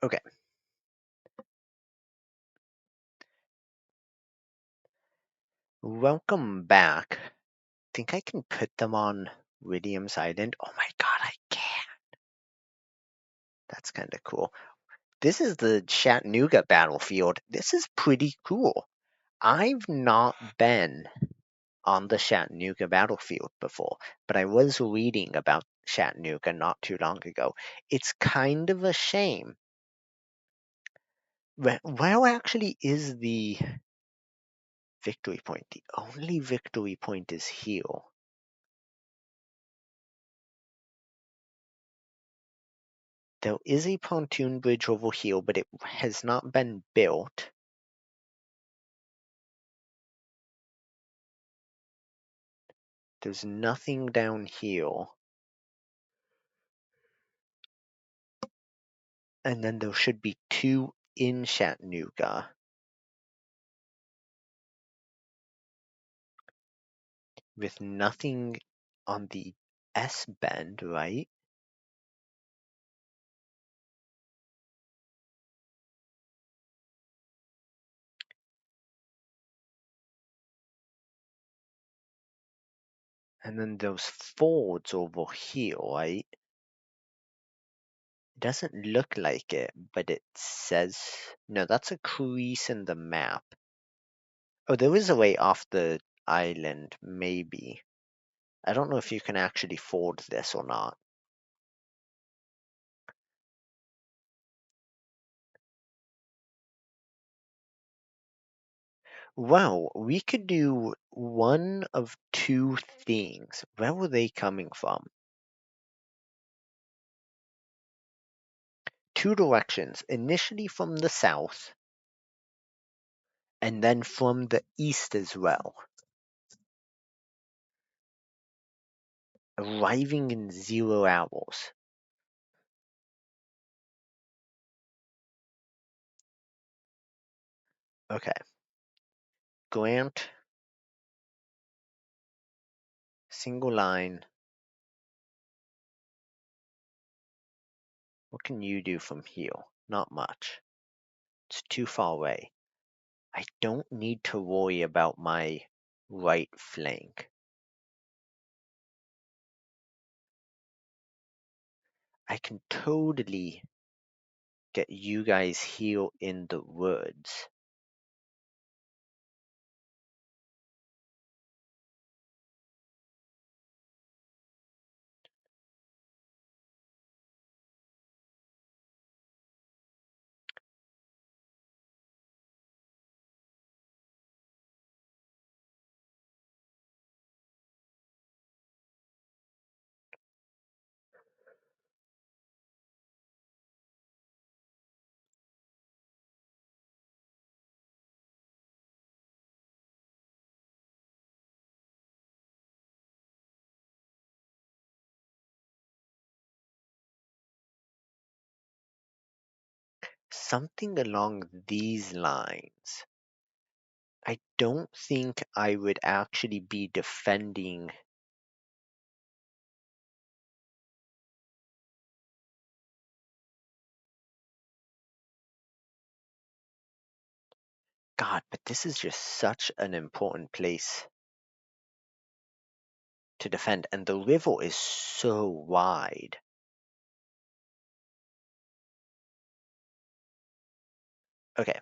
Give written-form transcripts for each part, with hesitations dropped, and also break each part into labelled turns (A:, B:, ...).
A: Okay. Welcome back. Think I can put them on Williams Island? Oh my god, I can. That's kind of cool. This is the Chattanooga battlefield. This is pretty cool. I've not been on the Chattanooga battlefield before, but I was reading about Chattanooga not too long ago. It's kind of a shame. Where actually is the victory point? The only victory point is here. There is a pontoon bridge over here, but it has not been built. There's nothing down here. And then there should be two in Chattanooga. With nothing on the S bend, right? And then there's fords over here, right? It doesn't look like it, but it says... No, that's a crease in the map. Oh, there is a way off the island, maybe. I don't know if you can actually ford this or not. Well, we could do one of two things. Where were they coming from? Two directions. Initially from the south, and then from the east as well. Arriving in 0 hours. Okay. Grant. Single line. What can you do from here? Not much. It's too far away. I don't need to worry about my right flank. I can totally get you guys here in the woods. Something along these lines. I don't think I would actually be defending. God, but this is just such an important place to defend, and the river is so wide. Okay,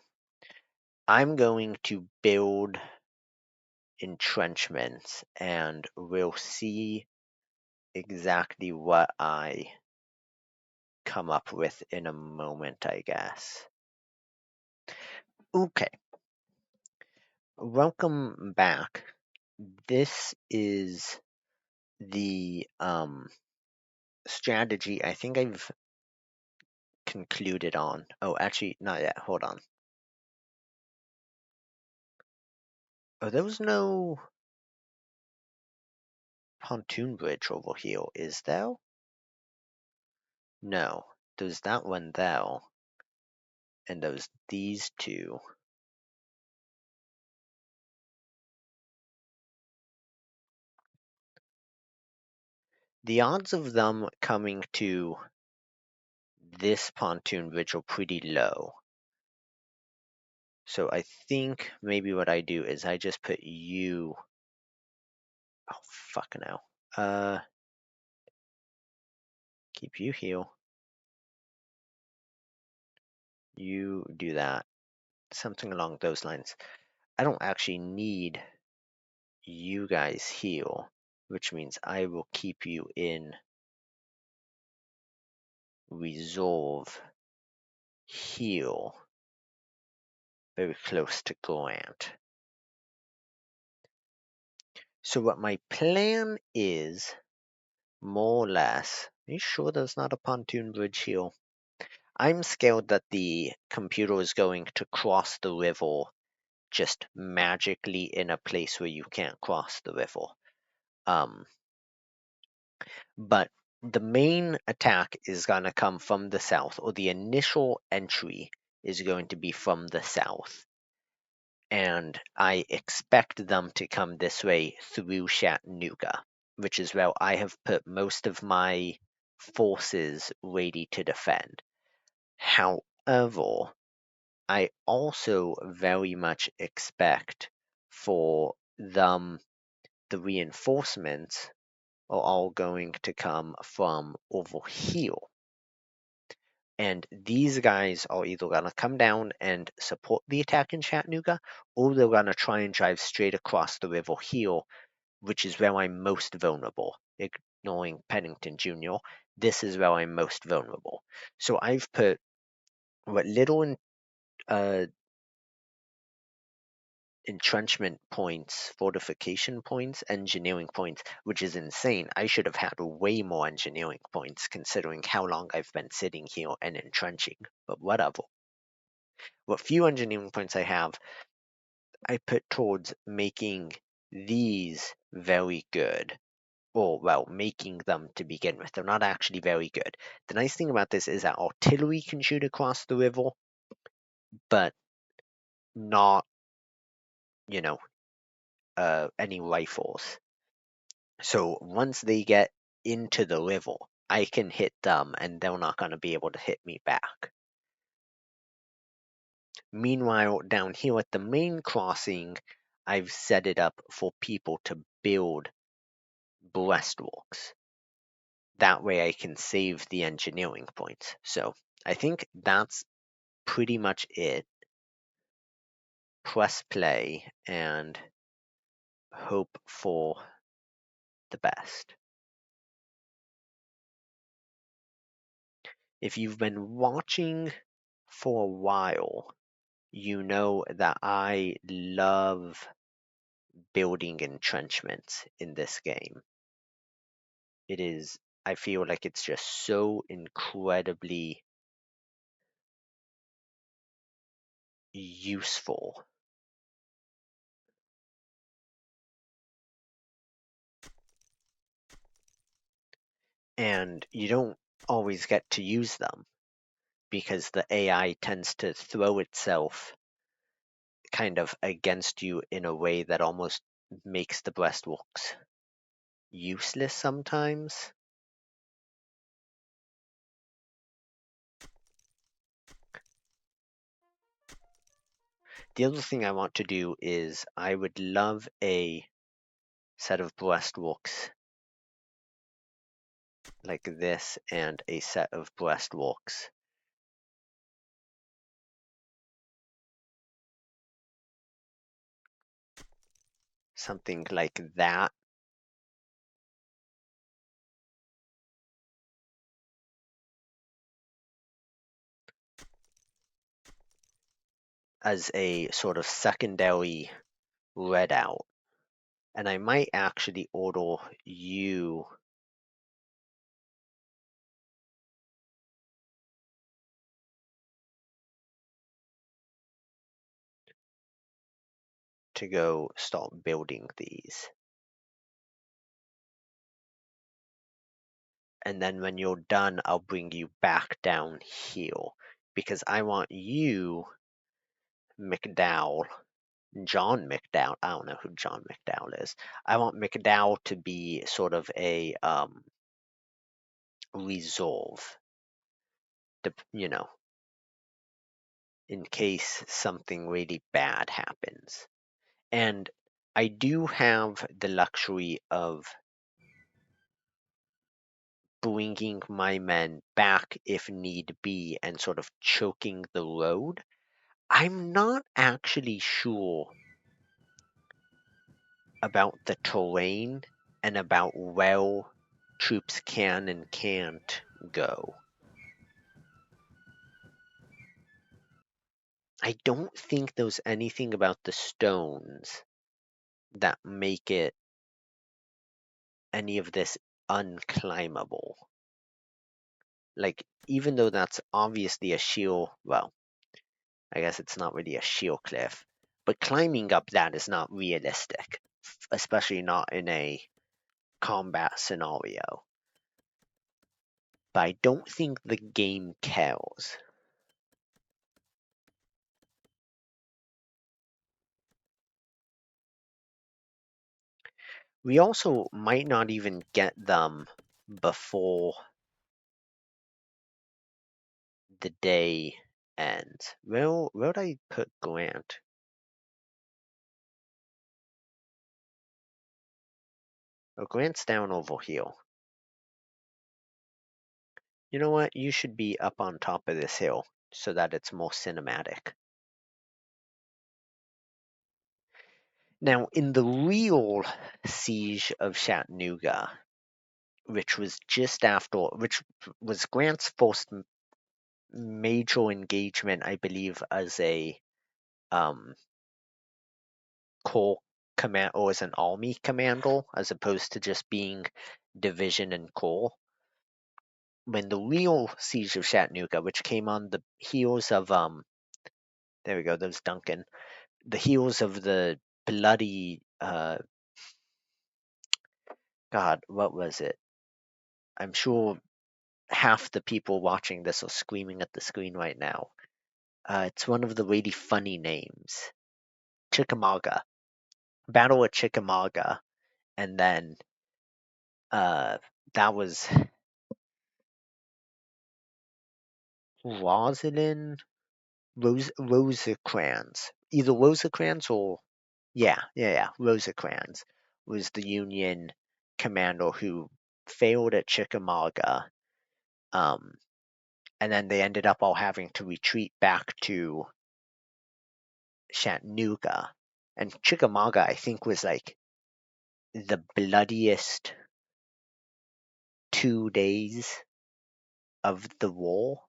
A: I'm going to build entrenchments, and we'll see exactly what I come up with in a moment, I guess. Okay, welcome back. This is the strategy I think I've concluded on. Oh, actually, not yet. Hold on. Oh, there was no pontoon bridge over here, is there? No. There's that one there. And there's these two. The odds of them coming to this pontoon bridge are pretty low. So I think maybe what I do is I just put you. Oh, fucking hell. Keep you heal. You do that. Something along those lines. I don't actually need you guys heal, which means I will keep you in resolve heal very close to Grant. So what my plan is, more or less, are you sure there's not a pontoon bridge here? I'm scared that the computer is going to cross the river just magically in a place where you can't cross the river. But the main attack is going to come from the south, or the initial entry is going to be from the south. And I expect them to come this way through Chattanooga, which is where I have put most of my forces ready to defend. However, I also very much expect for them, the reinforcements are all going to come from over here. And these guys are either going to come down and support the attack in Chattanooga, or they're going to try and drive straight across the river here, which is where I'm most vulnerable. Ignoring Pennington Jr., this is where I'm most vulnerable. So I've put what little entrenchment points, fortification points, engineering points, which is insane. I should have had way more engineering points considering how long I've been sitting here and entrenching, but whatever. What few engineering points I have, I put towards making these very good. Or, well, making them to begin with. They're not actually very good. The nice thing about this is that artillery can shoot across the river, but not, you know, any rifles. So once they get into the river, I can hit them and they're not going to be able to hit me back. Meanwhile, down here at the main crossing, I've set it up for people to build breastworks. That way I can save the engineering points. So I think that's pretty much it. Press play and hope for the best. If you've been watching for a while, you know that I love building entrenchments in this game. It is, I feel like it's just so incredibly useful. And you don't always get to use them because the AI tends to throw itself kind of against you in a way that almost makes the breastworks useless sometimes. The other thing I want to do is I would love a set of breastworks like this and a set of breastworks something like that. As a sort of secondary readout. And I might actually order you to go start building these. And then when you're done, I'll bring you back down here because I want you, McDowell, John McDowell. I don't know who John McDowell is. I want McDowell to be sort of a resolve. in case something really bad happens. And I do have the luxury of bringing my men back if need be and sort of choking the road. I'm not actually sure about the terrain and about where troops can and can't go. I don't think there's anything about the stones that make it any of this unclimbable. Like, even though that's obviously a sheer, well, I guess it's not really a sheer cliff, but climbing up that is not realistic, especially not in a combat scenario. But I don't think the game cares. We also might not even get them before the day ends. Where'd I put Grant? Oh, Grant's down over here. You know what? You should be up on top of this hill so that it's more cinematic. Now, in the real siege of Chattanooga, which was Grant's first major engagement, I believe, as a um, corps command or as an army commander, as opposed to just being division and corps. When the real siege of Chattanooga, which came on the heels of there we go, there's Duncan, the heels of the bloody God, what was it? I'm sure half the people watching this are screaming at the screen right now. It's one of the really funny names. Chickamauga. Battle at Chickamauga. And then that was Rosalind Rosecrans. Either Rosecrans or yeah. Rosecrans was the Union commander who failed at Chickamauga. Um, and then they ended up all having to retreat back to Chattanooga. And Chickamauga, I think, was like the bloodiest 2 days of the war.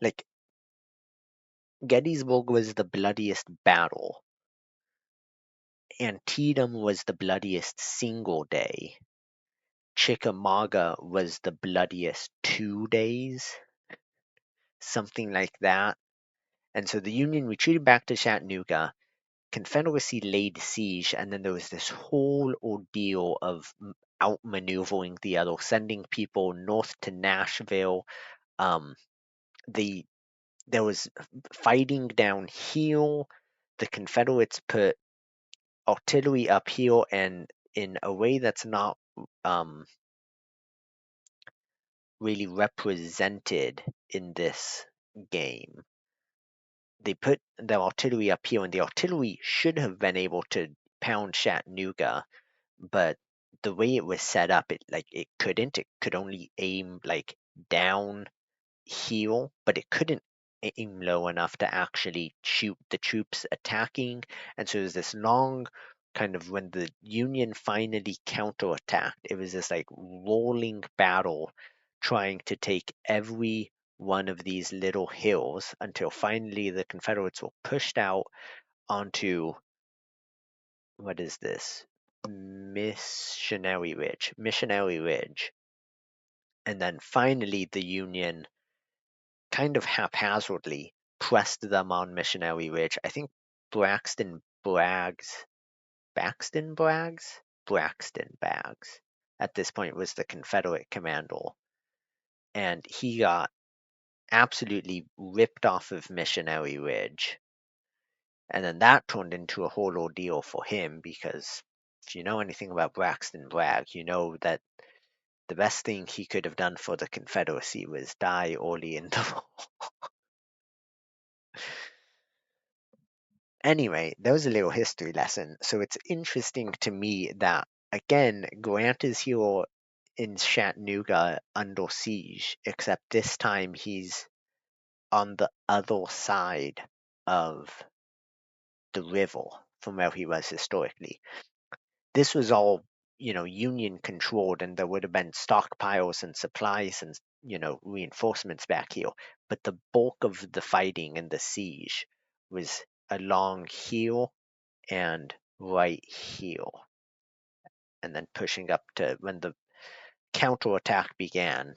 A: Like, Gettysburg was the bloodiest battle. Antietam was the bloodiest single day. Chickamauga was the bloodiest 2 days, something like that. And so the Union retreated back to Chattanooga. Confederacy laid siege, and then there was this whole ordeal of outmaneuvering the other, sending people north to Nashville. Um, there was fighting down here. The Confederates put artillery up here, and in a way that's not um, really represented in this game. They put their artillery up here, and the artillery should have been able to pound Chattanooga, but the way it was set up, it couldn't. It could only aim like down here, but it couldn't aim low enough to actually shoot the troops attacking. And so there's this long kind of when the Union finally counterattacked, it was this like rolling battle trying to take every one of these little hills until finally the Confederates were pushed out onto what is this? Missionary Ridge. And then finally the Union kind of haphazardly pressed them on Missionary Ridge. I think Braxton Braggs, Braxton Braggs? Braxton Braggs at this point was the Confederate commander. And he got absolutely ripped off of Missionary Ridge. And then that turned into a whole ordeal for him because if you know anything about Braxton Bragg, you know that The best thing he could have done for the Confederacy was die early in the war. Anyway, that was a little history lesson. So it's interesting to me that, again, Grant is here in Chattanooga under siege, except this time he's on the other side of the river from where he was historically. This was all, Union controlled, and there would have been stockpiles and supplies and, reinforcements back here. But the bulk of the fighting and the siege was along here and right here, and then pushing up to when the counterattack began,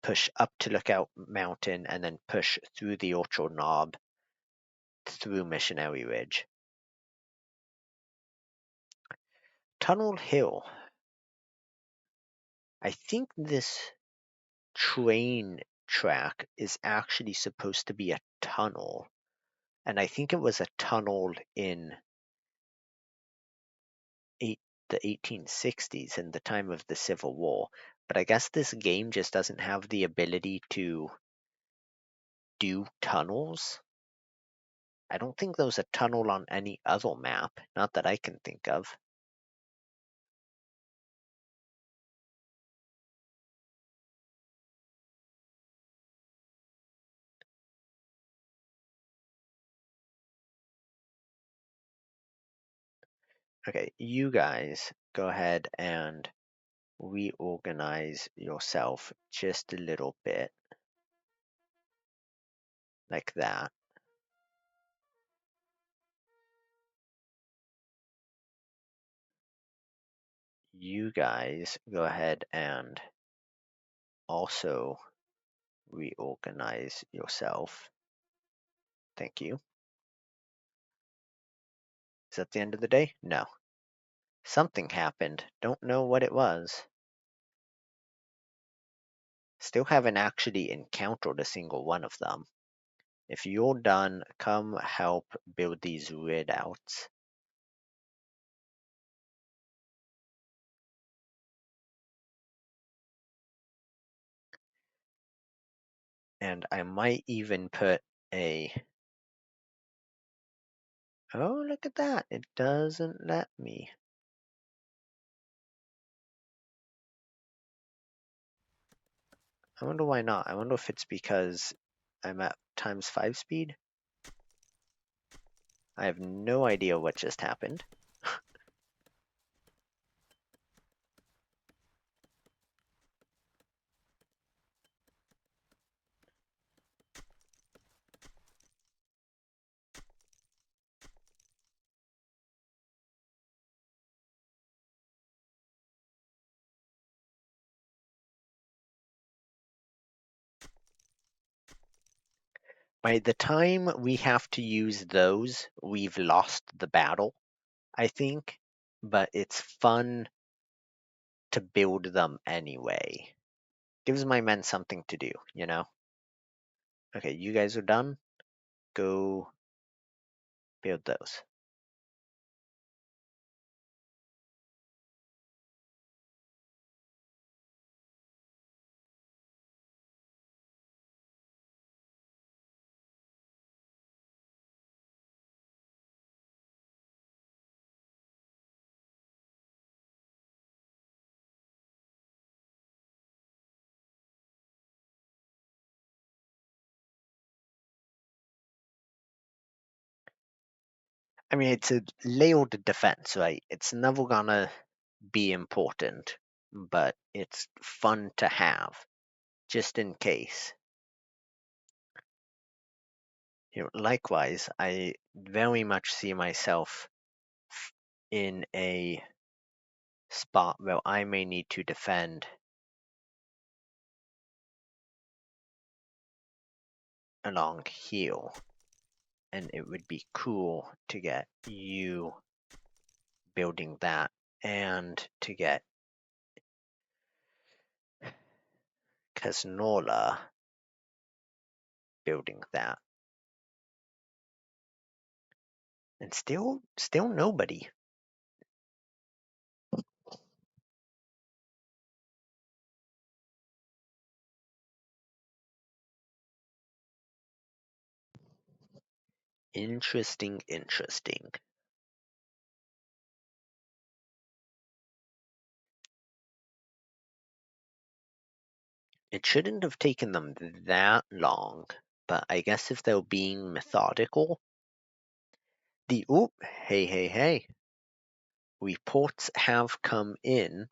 A: push up to Lookout Mountain, and then push through the Orchard Knob through Missionary Ridge. Tunnel Hill. I think this train track is actually supposed to be a tunnel, and I think it was a tunnel in the 1860s in the time of the Civil War. But I guess this game just doesn't have the ability to do tunnels. I don't think there was a tunnel on any other map, not that I can think of. Okay, you guys go ahead and reorganize yourself just a little bit, like that. You guys go ahead and also reorganize yourself. Thank you. Is that the end of the day? No. Something happened. Don't know what it was. Still haven't actually encountered a single one of them. If you're done, come help build these readouts. And I might even put a... Oh, look at that. It doesn't let me. I wonder why not. I wonder if it's because I'm at ×5 speed. I have no idea what just happened. By the time we have to use those, we've lost the battle, I think. But it's fun to build them anyway. Gives my men something to do, you know? Okay, you guys are done. Go build those. I mean, it's a layered defense, right? It's never gonna be important, but it's fun to have, just in case. Likewise, I very much see myself in a spot where I may need to defend along here, and it would be cool to get you building that and to get Casnola building that. And still nobody. Interesting, interesting. It shouldn't have taken them that long, but I guess if they're being methodical, hey. Reports have come in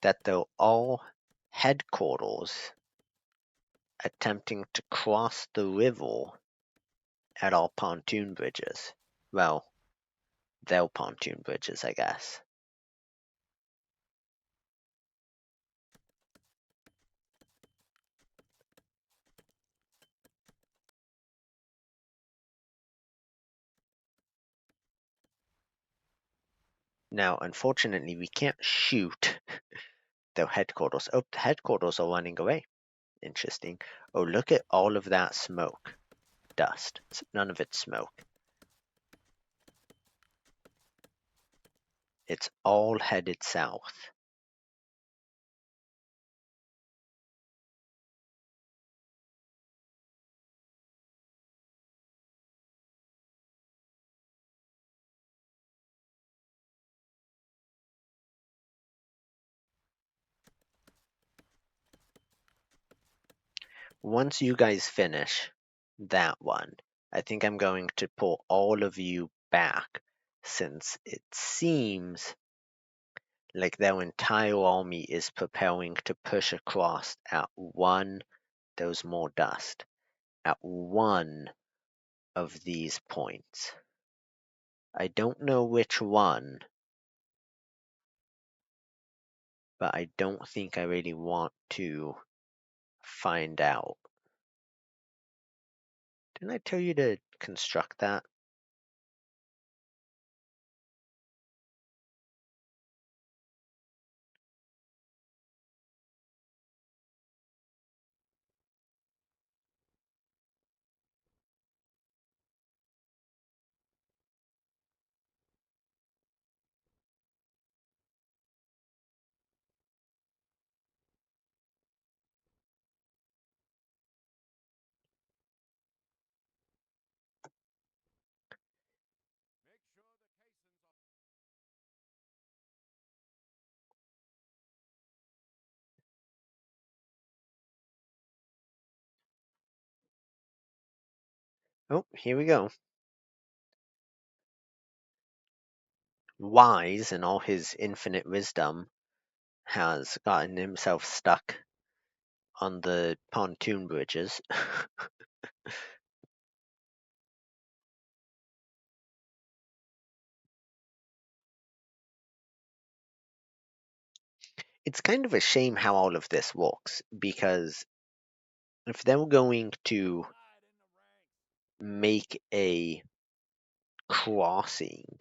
A: that they're all headquarters attempting to cross the river at our pontoon bridges. Well, their pontoon bridges, I guess. Now, unfortunately, we can't shoot their headquarters. Oh, the headquarters are running away. Interesting. Oh, look at all of that smoke. Dust. None of it's smoke. It's all headed south. Once you guys finish that one, I think I'm going to pull all of you back, since it seems like their entire army is preparing to push across at one, there's more dust, at one of these points. I don't know which one, but I don't think I really want to find out. Didn't I tell you to construct that? Oh, here we go. Wise, in all his infinite wisdom, has gotten himself stuck on the pontoon bridges. It's kind of a shame how all of this works, because if they're going to make a crossing,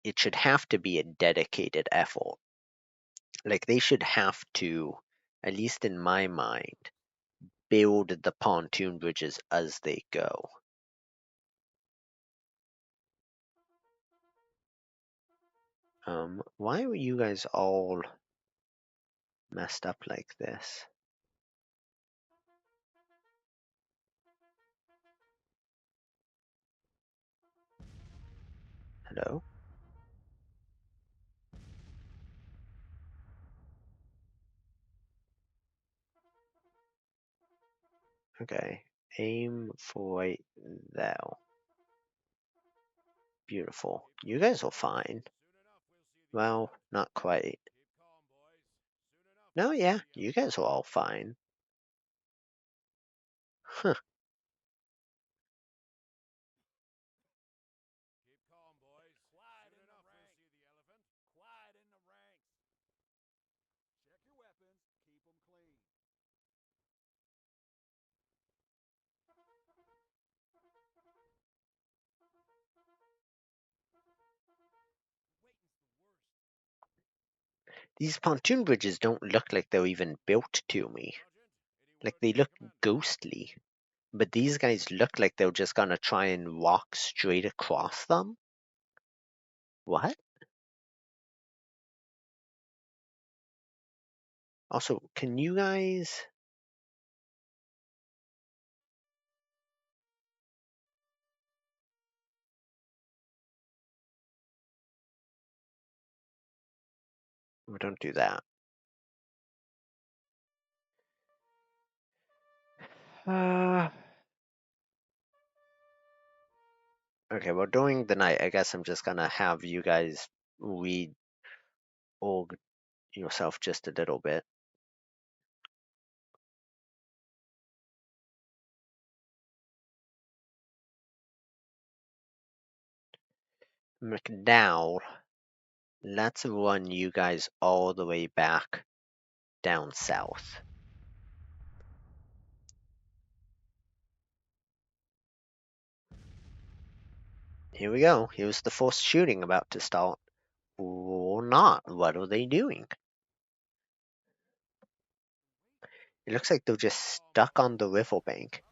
A: it should have to be a dedicated effort. Like, they should have to, at least in my mind, build the pontoon bridges as they go. Why were you guys all messed up like this? Hello? Okay. Aim for right there. Beautiful. You guys are fine. Well, not quite. No, yeah, you guys are all fine. Huh. These pontoon bridges don't look like they're even built to me. Like, they look ghostly. But these guys look like they're just gonna try and walk straight across them? What? Also, can you guys We don't do that. Okay, well, during the night, I guess I'm just gonna have you guys read org yourself just a little bit. McDowell, let's run you guys all the way back down south. Here we go. Here's the first shooting about to start. Or not. What are they doing? It looks like they're just stuck on the riverbank.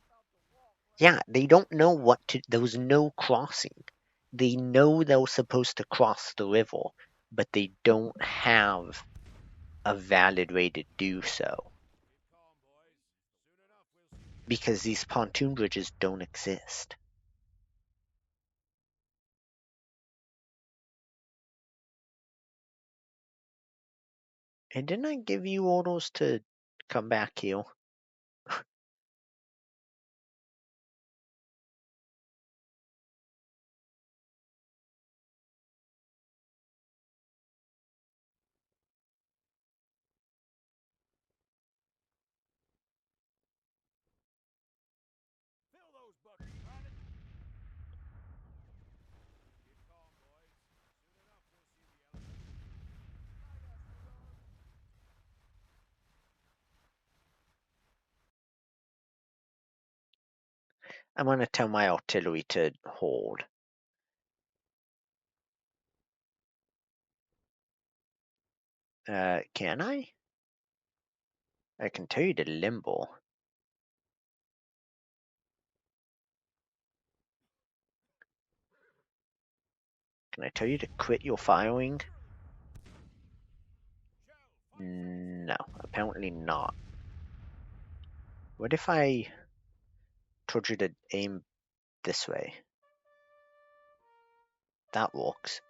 A: Yeah, they don't know what to. There was no crossing. They know they're supposed to cross the river, but they don't have a valid way to do so. Because these pontoon bridges don't exist. And didn't I give you orders to come back here? I'm gonna tell my artillery to hold. Can I? I can tell you to limbo. Can I tell you to quit your firing? No, apparently not. What if I told you to aim this way? That works.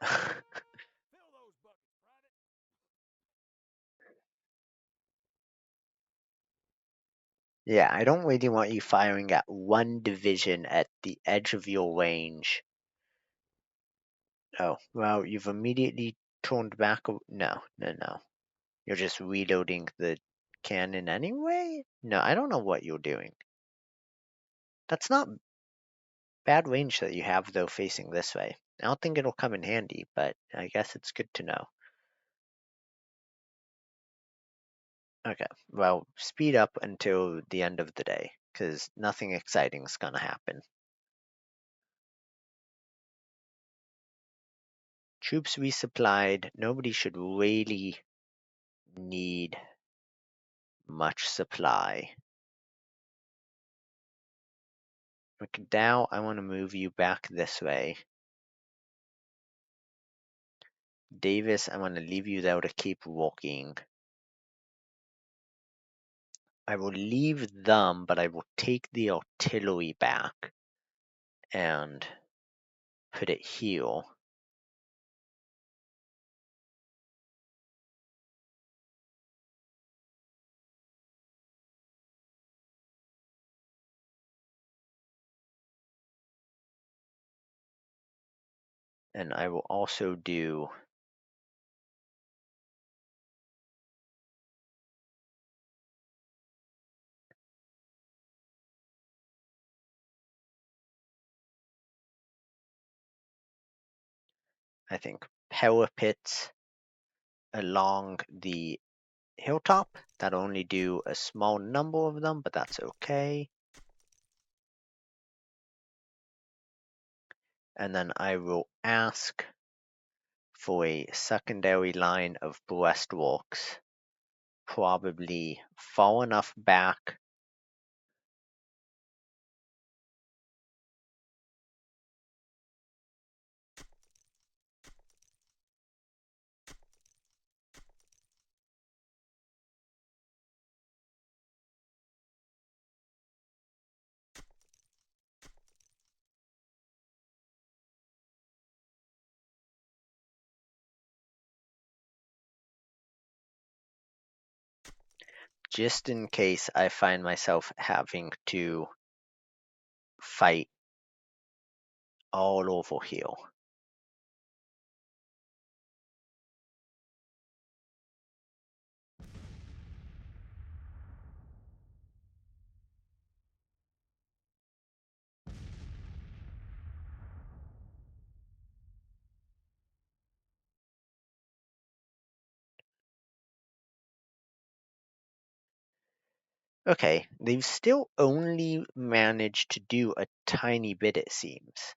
A: Yeah, I don't really want you firing at one division at the edge of your range. Oh, well, you've immediately turned back. No, no, no. You're just reloading the cannon anyway? No, I don't know what you're doing. That's not bad range that you have, though, facing this way. I don't think it'll come in handy, but I guess it's good to know. Okay, well, speed up until the end of the day, because nothing exciting is gonna happen. Troops resupplied. Nobody should really need much supply. McDowell, I want to move you back this way. Davis, I want to leave you there to keep walking. I will leave them, but I will take the artillery back and put it here. And I will also do I think parapets along the hilltop. That'll only do a small number of them, but that's okay. And then I will ask for a secondary line of breastworks, probably far enough back just in case I find myself having to fight all over here. Okay, they've still only managed to do a tiny bit, it seems.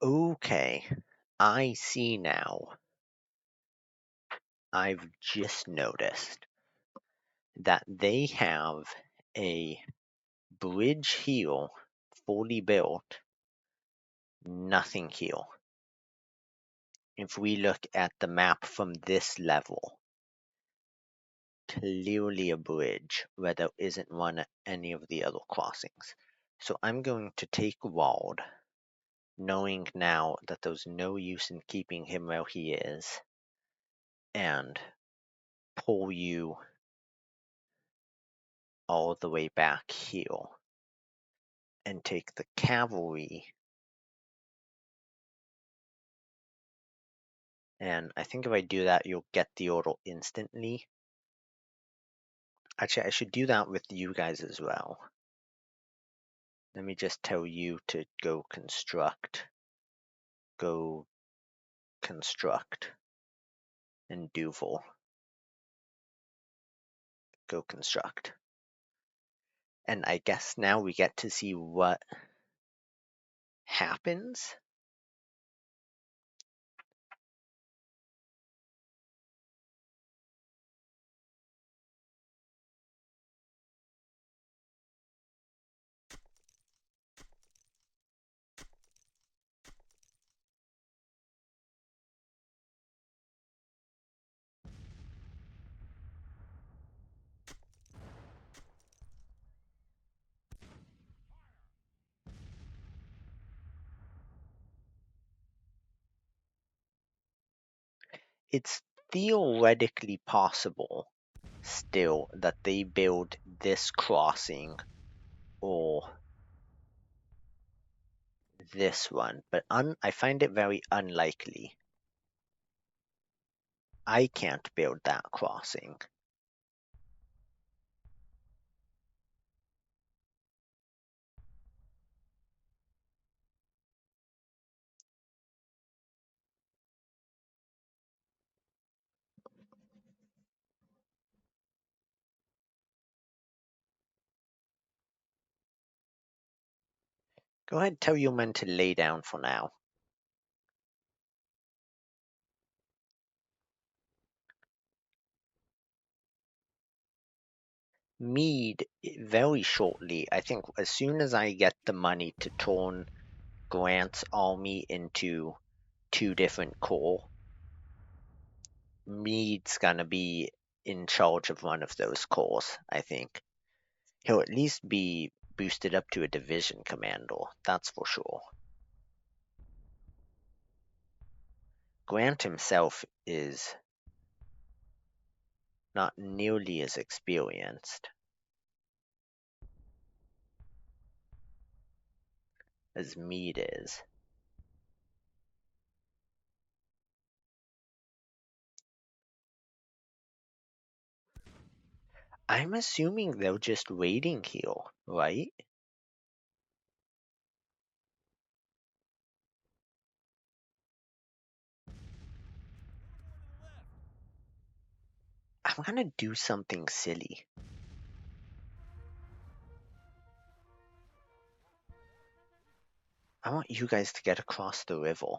A: Okay, I see now. I've just noticed that they have a bridge here, fully built, nothing here. If we look at the map from this level, clearly a bridge where there isn't one at any of the other crossings. So I'm going to take Wald, knowing now that there's no use in keeping him where he is, and pull you all the way back here, and take the cavalry. And I think if I do that, you'll get the order instantly. Actually, I should do that with you guys as well. Let me just tell you to go construct, and Duval, go construct. And I guess now we get to see what happens. It's theoretically possible still that they build this crossing or this one, but I find it very unlikely. I can't build that crossing. Go ahead, tell your men to lay down for now. Meade, very shortly, I think as soon as I get the money to turn Grant's army into 2 different corps, Meade's gonna be in charge of one of those corps, I think. He'll at least be boosted up to a division commander, that's for sure. Grant himself is not nearly as experienced as Meade is. I'm assuming they're just waiting here, right? I'm gonna do something silly. I want you guys to get across the river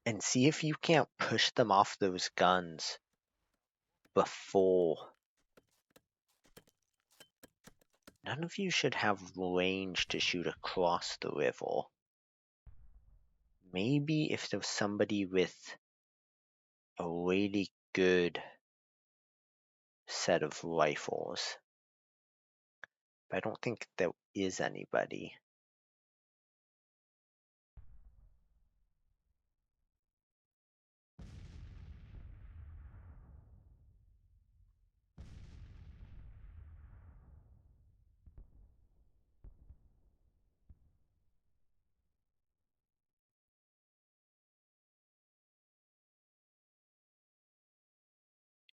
A: and see if you can't push them off those guns before. None of you should have range to shoot across the river. Maybe if there's somebody with a really good set of rifles. But I don't think there is anybody.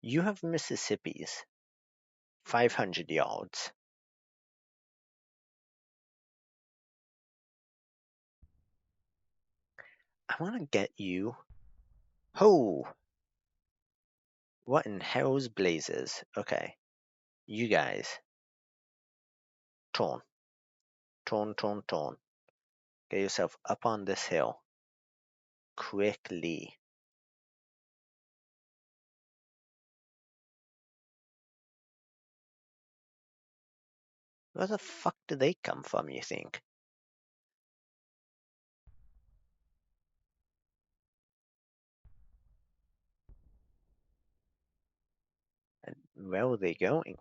A: You have Mississippi's. 500 yards. I want to get you. Ho! What in hell's blazes? Okay. You guys. Torn. Torn, torn, torn. Get yourself up on this hill. Quickly. Where the fuck do they come from, you think? And where are they going?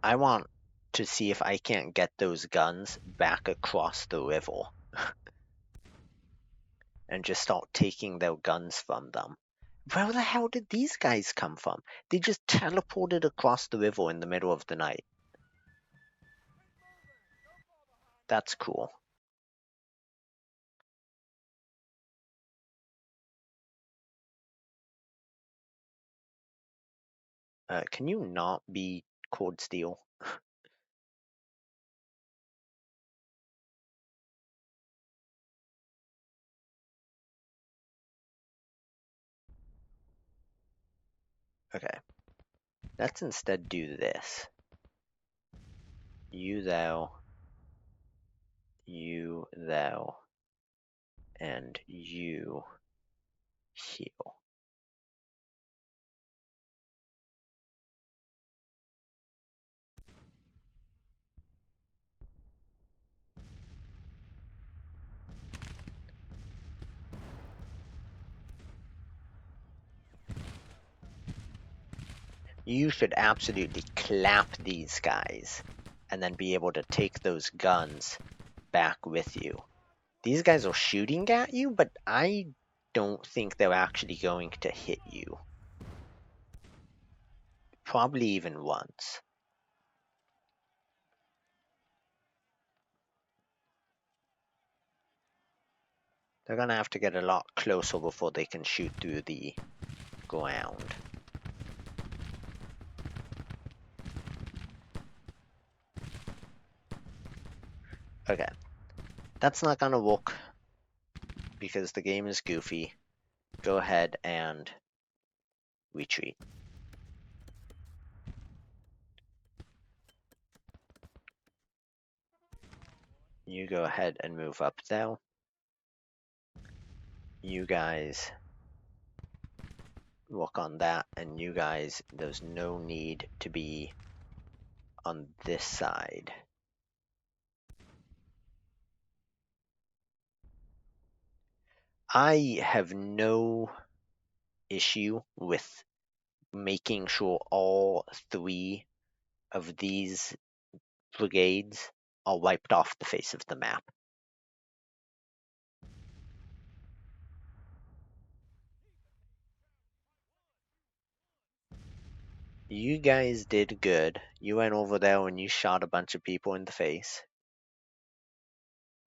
A: I want to see if I can't get those guns back across the river and just start taking their guns from them. Where the hell did these guys come from? They just teleported across the river in the middle of the night. That's cool. Can you not be Cord Steel? Okay. Let's instead do this. You, thou, and you heal. You should absolutely clap these guys and then be able to take those guns back with you. These guys are shooting at you, but I don't think they're actually going to hit you. Probably even once. They're gonna have to get a lot closer before they can shoot through the ground. Okay. That's not gonna work because the game is goofy. Go ahead and retreat. You go ahead and move up there. You guys work on that, and you guys, there's no need to be on this side. I have no issue with making sure all 3 of these brigades are wiped off the face of the map. You guys did good. You went over there and you shot a bunch of people in the face.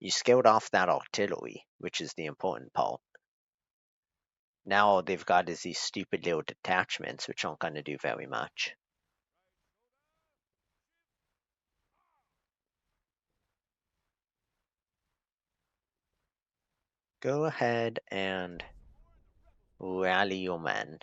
A: You scaled off that artillery, which is the important part. Now all they've got is these stupid little detachments, which aren't going to do very much. Go ahead and rally your men.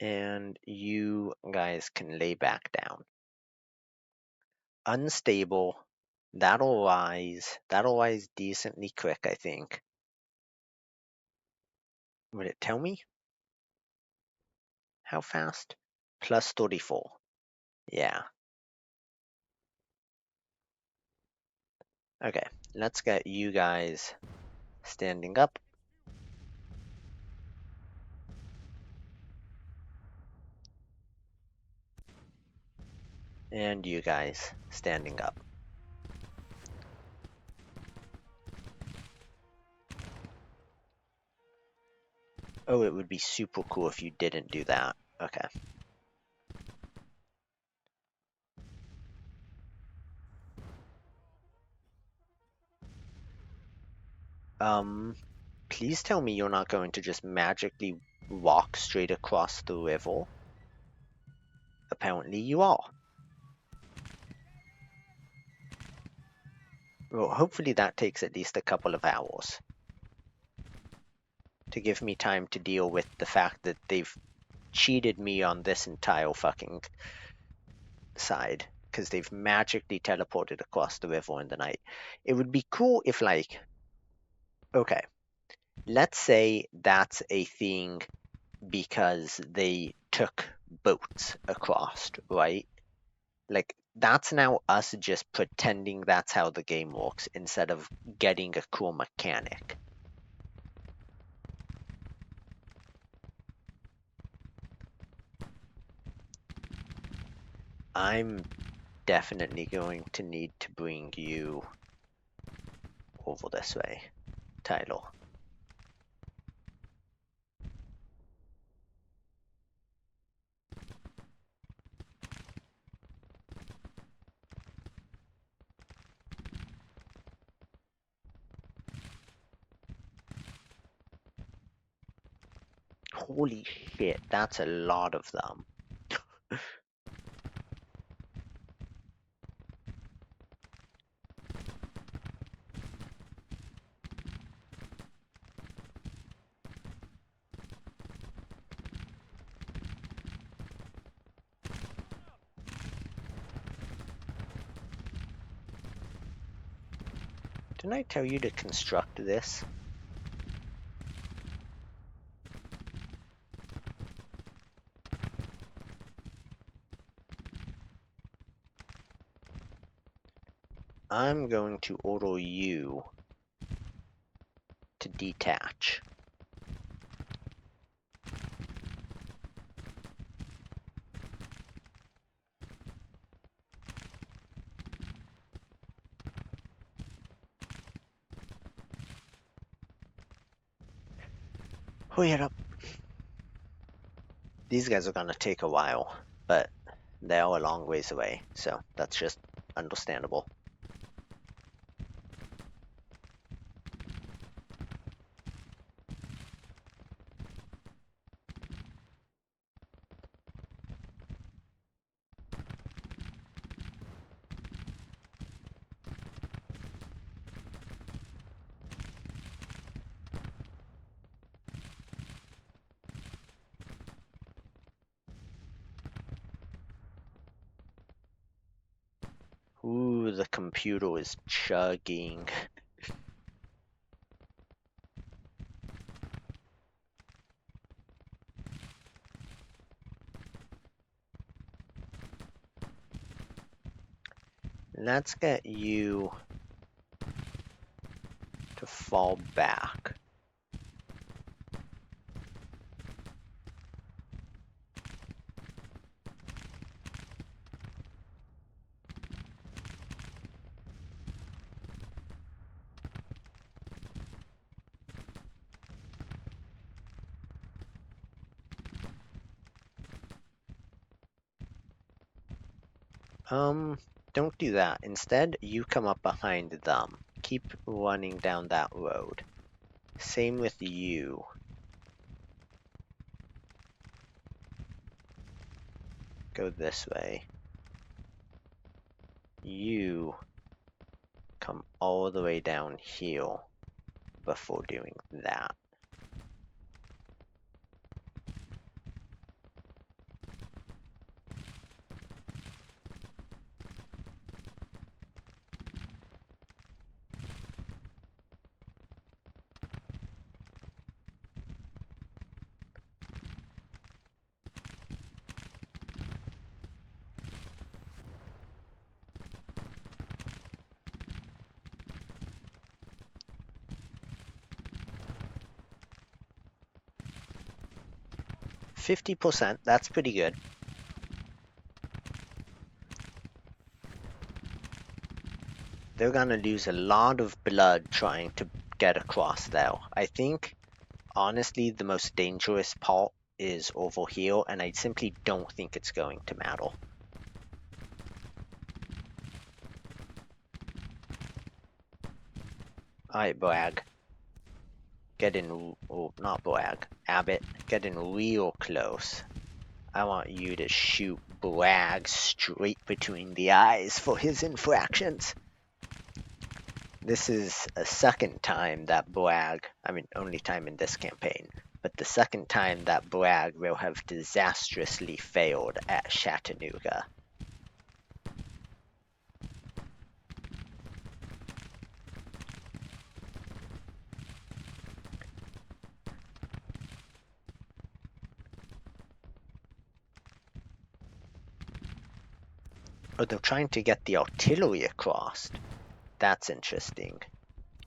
A: And you guys can lay back down. Unstable. That'll rise. That'll rise decently quick, I think. Would it tell me? How fast? Plus 34. Yeah. Okay, let's get you guys standing up. And you guys standing up. Oh, it would be super cool if you didn't do that. Okay. Please tell me you're not going to just magically walk straight across the river. Apparently you are. Well, hopefully that takes at least a couple of hours. To give me time to deal with the fact that they've cheated me on this entire fucking side. Because they've magically teleported across the river in the night. It would be cool if, like... Okay. Let's say that's a thing because they took boats across, right? Like, that's now us just pretending that's how the game works instead of getting a cool mechanic. I'm definitely going to need to bring you over this way, Tyler. Holy shit, that's a lot of them. Didn't I tell you to construct this? I'm going to order you to detach. Hurry it up. These guys are gonna take a while, but they're a long ways away, so that's just understandable. Ooh, the computer is chugging. Let's get you to fall back. Don't do that. Instead, you come up behind them. Keep running down that road. Same with you. Go this way. You come all the way down here before doing that. 50%, that's pretty good. They're gonna lose a lot of blood trying to get across though. I think, honestly, the most dangerous part is over here, and I simply don't think it's going to matter. Alright, Bragg. Get in, oh, not Bragg, Abbott. Get in real close. I want you to shoot Bragg straight between the eyes for his infractions. This is a second time that Bragg, I mean, only time in this campaign, but the second time that Bragg will have disastrously failed at Chattanooga. Oh, they're trying to get the artillery across. That's interesting.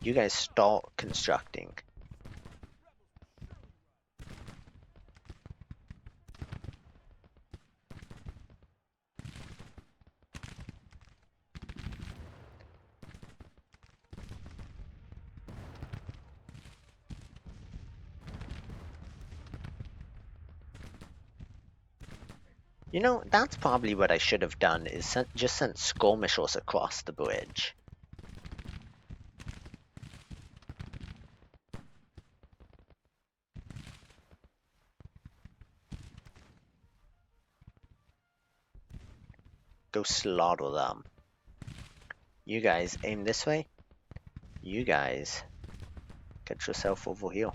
A: You guys start constructing. You know, that's probably what I should have done, is just sent skirmishers across the bridge. Go slaughter them. You guys aim this way. You guys get yourself over here.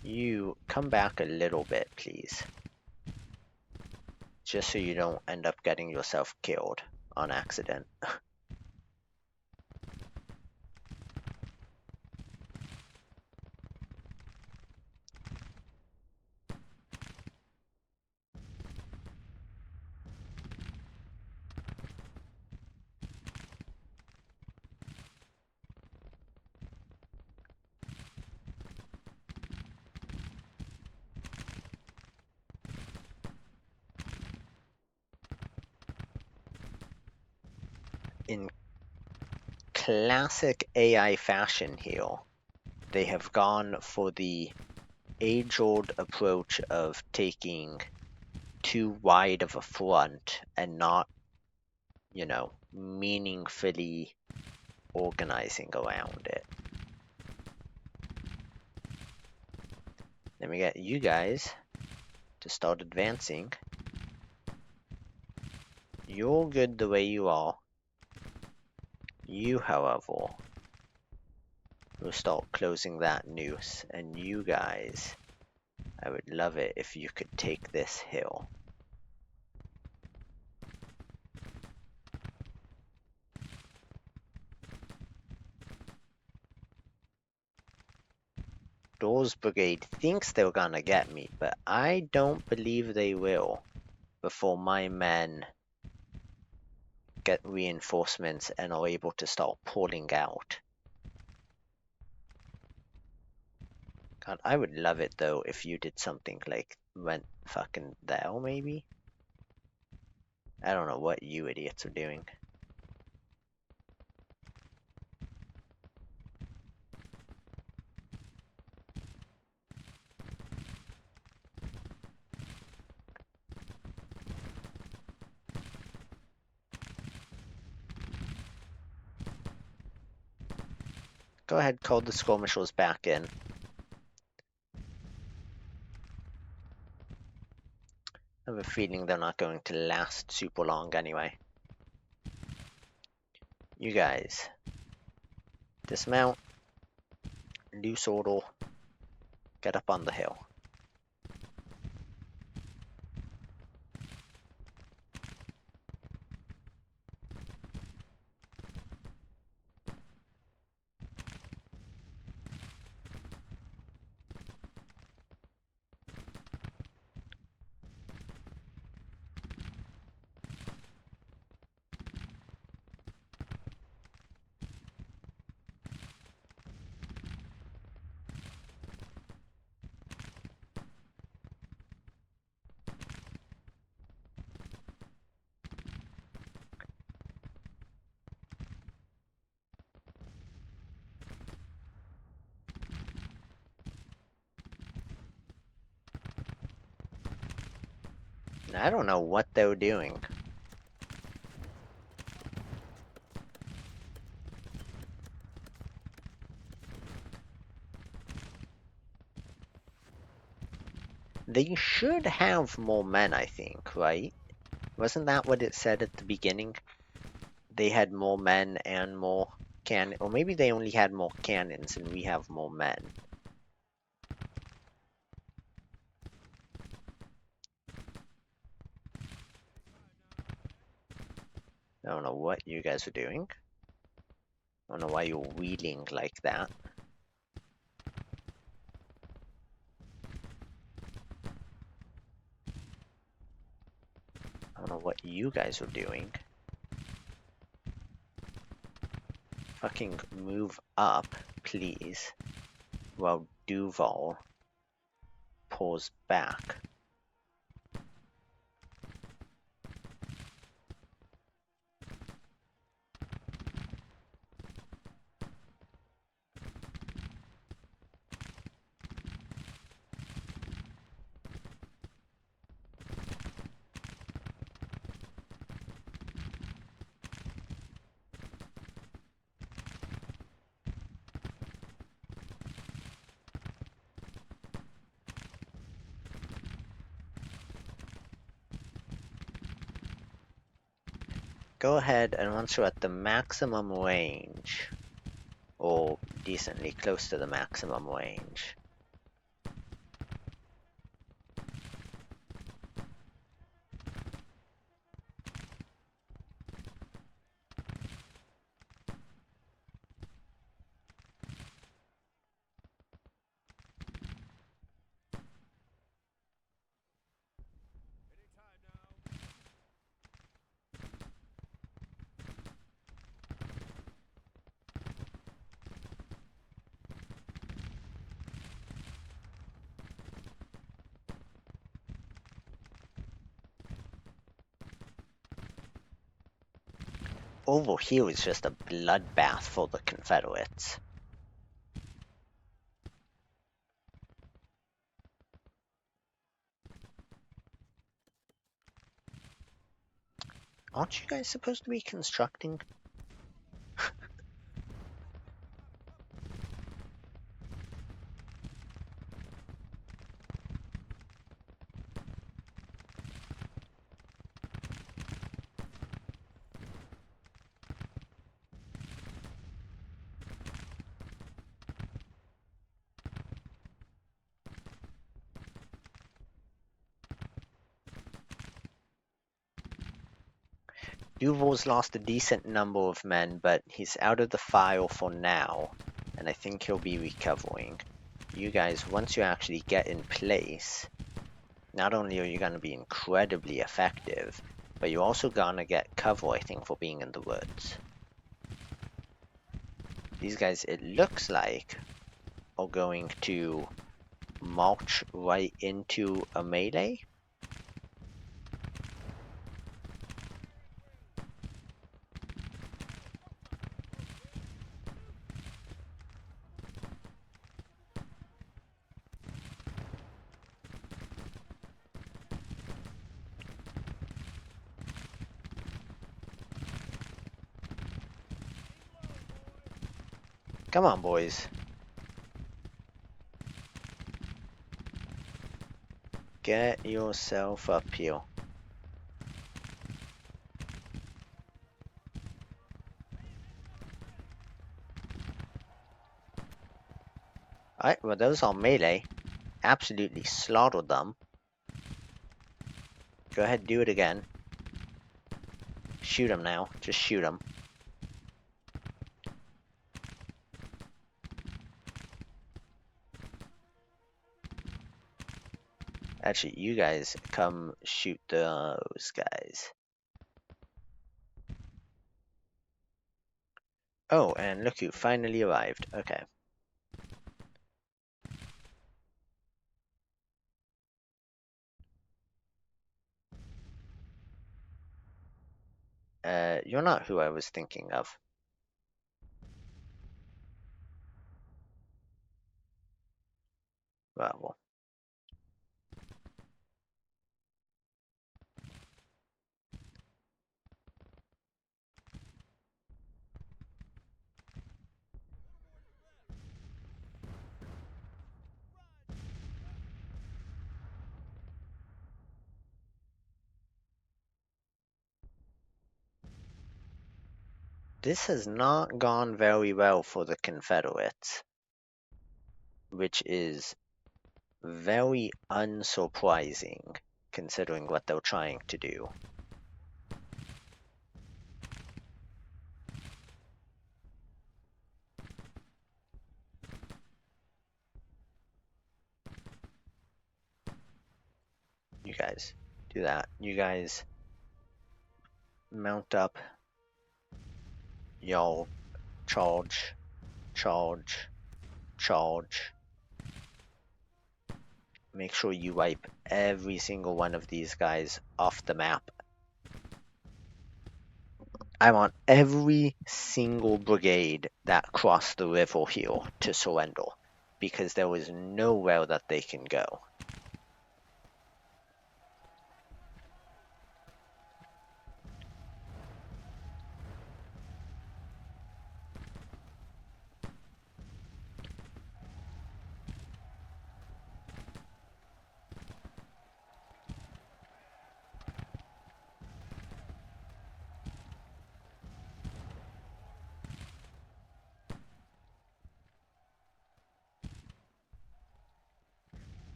A: You come back a little bit, please. Just so you don't end up getting yourself killed on accident. In classic AI fashion here, they have gone for the age-old approach of taking too wide of a front and not, you know, meaningfully organizing around it. Let me get you guys to start advancing. You're good the way you are. You, however, will start closing that noose, and you guys, I would love it if you could take this hill. Doors Brigade thinks they're gonna get me, but I don't believe they will before my men get reinforcements and are able to start pulling out. God, I would love it though if you did something like went fucking there maybe. I don't know what you idiots are doing. Go ahead, call the skirmishers back in. I have a feeling they're not going to last super long anyway. You guys, dismount, loose order, get up on the hill. I don't know what they were doing. They should have more men, I think, right? Wasn't that what it said at the beginning? They had more men and more cannon, or maybe they only had more cannons and we have more men. I don't know what you guys are doing. I don't know why you're wheeling like that. I don't know what you guys are doing. Fucking move up, please. While Duval pulls back. Go ahead, and once you're at the maximum range, or decently close to the maximum range, over here is just a bloodbath for the Confederates. Aren't you guys supposed to be constructing? Duval's lost a decent number of men, but he's out of the file for now, and I think he'll be recovering. You guys, once you actually get in place, not only are you going to be incredibly effective, but you're also going to get cover, I think, for being in the woods. These guys, it looks like, are going to march right into a melee. Come on, boys. Get yourself up here. Alright, well those are melee. Absolutely slaughtered them. Go ahead, do it again. Shoot him now. Just shoot him. Actually, you guys come shoot those guys. Oh, and look who finally arrived. Okay. You're not who I was thinking of. Well. This has not gone very well for the Confederates, which is very unsurprising considering what they're trying to do. You guys do that. You guys mount up. Y'all charge, charge, charge. Make sure you wipe every single one of these guys off the map. I want every single brigade that crossed the river here to surrender, because there is nowhere that they can go.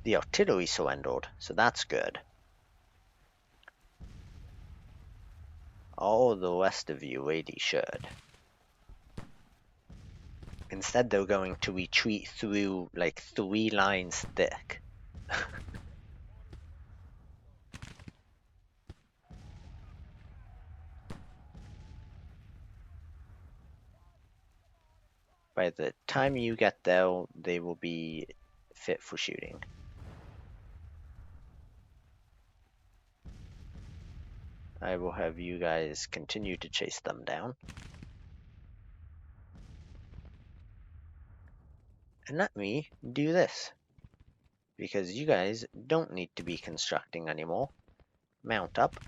A: The artillery surrendered, so that's good. All the rest of you really should. Instead, they're going to retreat through like 3 lines thick. By the time you get there, they will be fit for shooting. I will have you guys continue to chase them down. And let me do this, because you guys don't need to be constructing anymore. Mount up.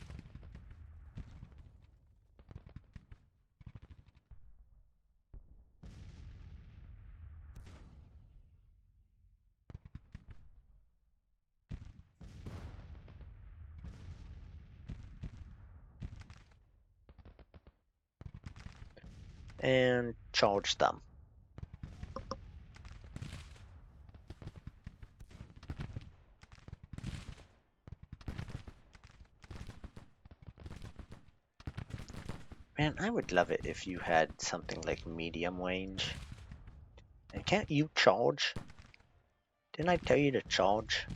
A: And charge them. Man, I would love it if you had something like medium range. And can't you charge? Didn't I tell you to charge?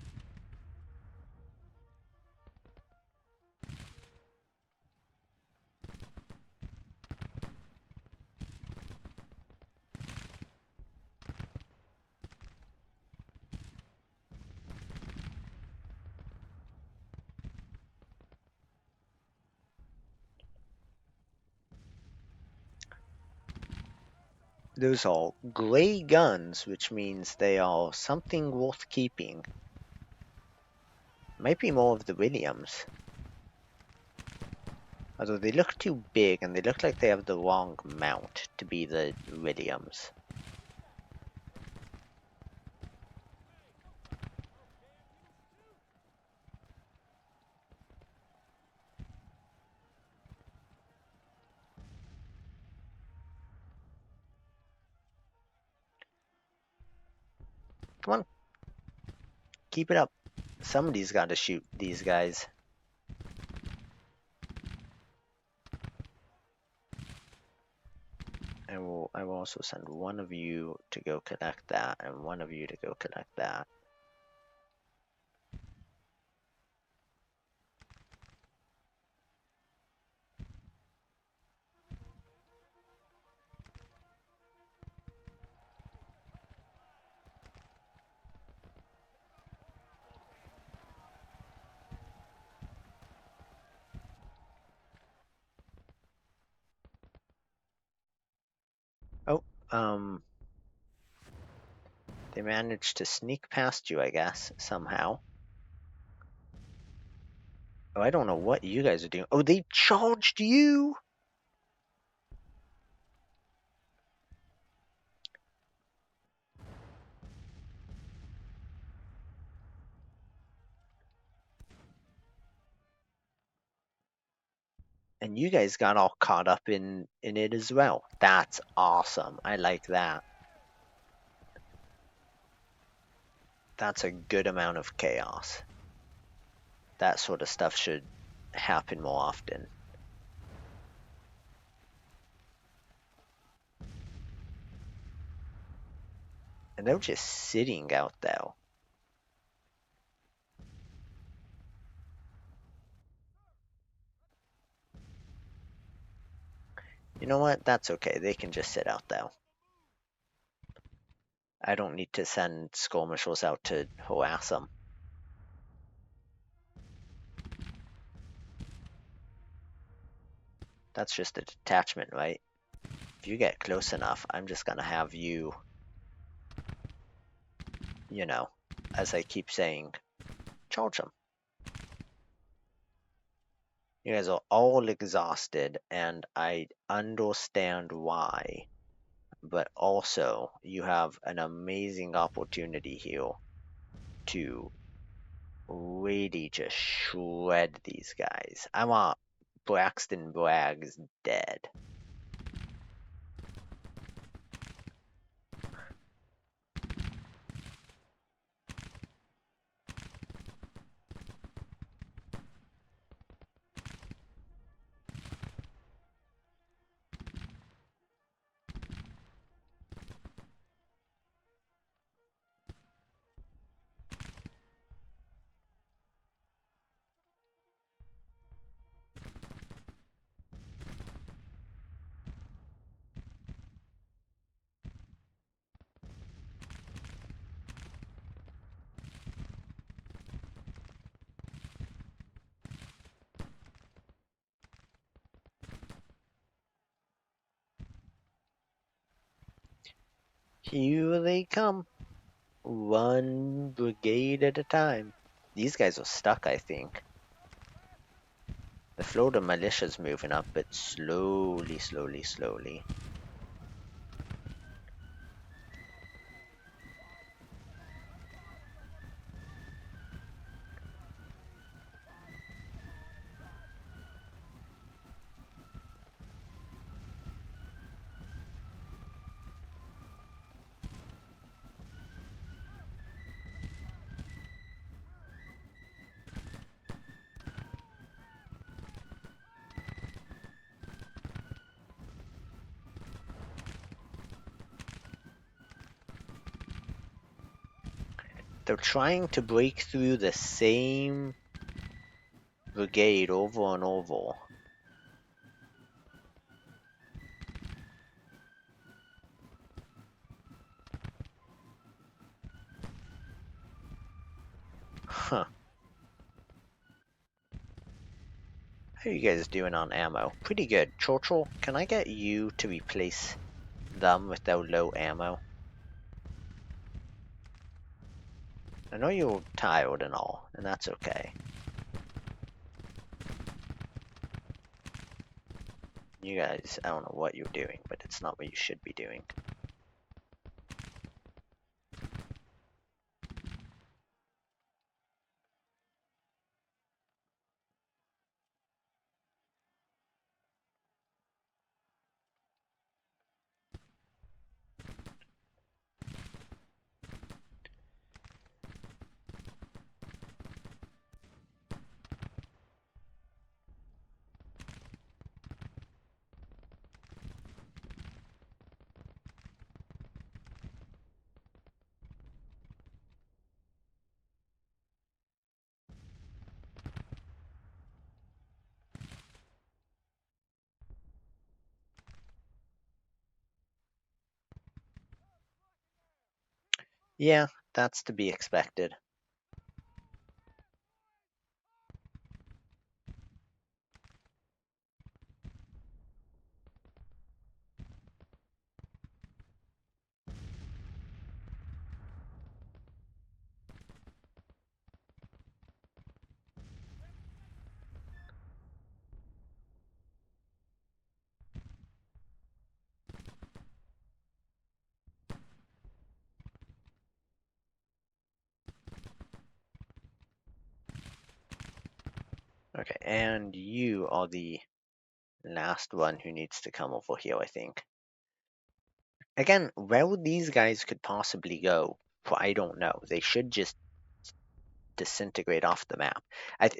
A: Those are gray guns, which means they are something worth keeping. Might be more of the Williams. Although they look too big and they look like they have the wrong mount to be the Williams. Come on. Keep it up. Somebody's got to shoot these guys. I will also send one of you to go collect that and one of you to go collect that. Oh, they managed to sneak past you, I guess, somehow. Oh, I don't know what you guys are doing. Oh, they charged you! And you guys got all caught up in it as well. That's awesome. I like that. That's a good amount of chaos. That sort of stuff should happen more often. And they're just sitting out there. You know what? That's okay. They can just sit out there. I don't need to send skirmishers out to harass them. That's just a detachment, right? If you get close enough, I'm just gonna have you, you know, as I keep saying, charge them. You guys are all exhausted, and I understand why. But also, you have an amazing opportunity here to really just shred these guys. I want Braxton Braggs dead. Here they come. One brigade at a time. These guys are stuck, I think. The Florida militia's moving up, but slowly, slowly, slowly. They're trying to break through the same brigade over and over. Huh. How are you guys doing on ammo? Pretty good. Churchill, can I get you to replace them with their low ammo? I know you're tired and all, and that's okay. You guys, I don't know what you're doing, but it's not what you should be doing. Yeah, that's to be expected. Okay, and you are the last one who needs to come over here, I think. Again, where these guys could possibly go, I don't know. They should just disintegrate off the map.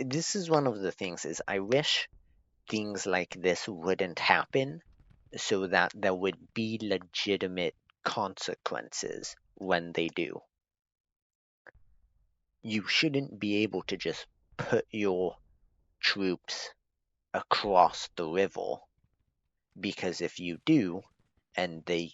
A: This is one of the things is I wish things like this wouldn't happen so that there would be legitimate consequences when they do. You shouldn't be able to just put your troops across the river, because if you do, and they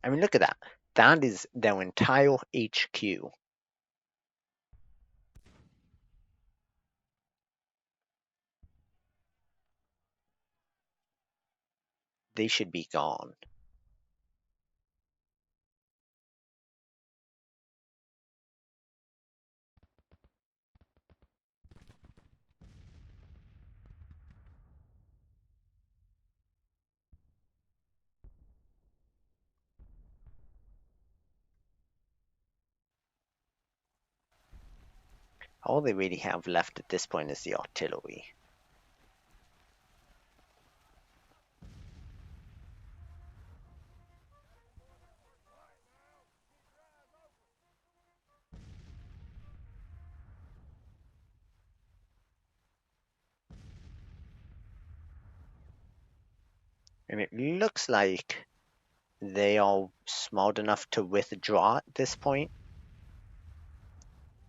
A: I mean, look at that. That is their entire HQ. They should be gone. All they really have left at this point is the artillery. And it looks like they are smart enough to withdraw at this point,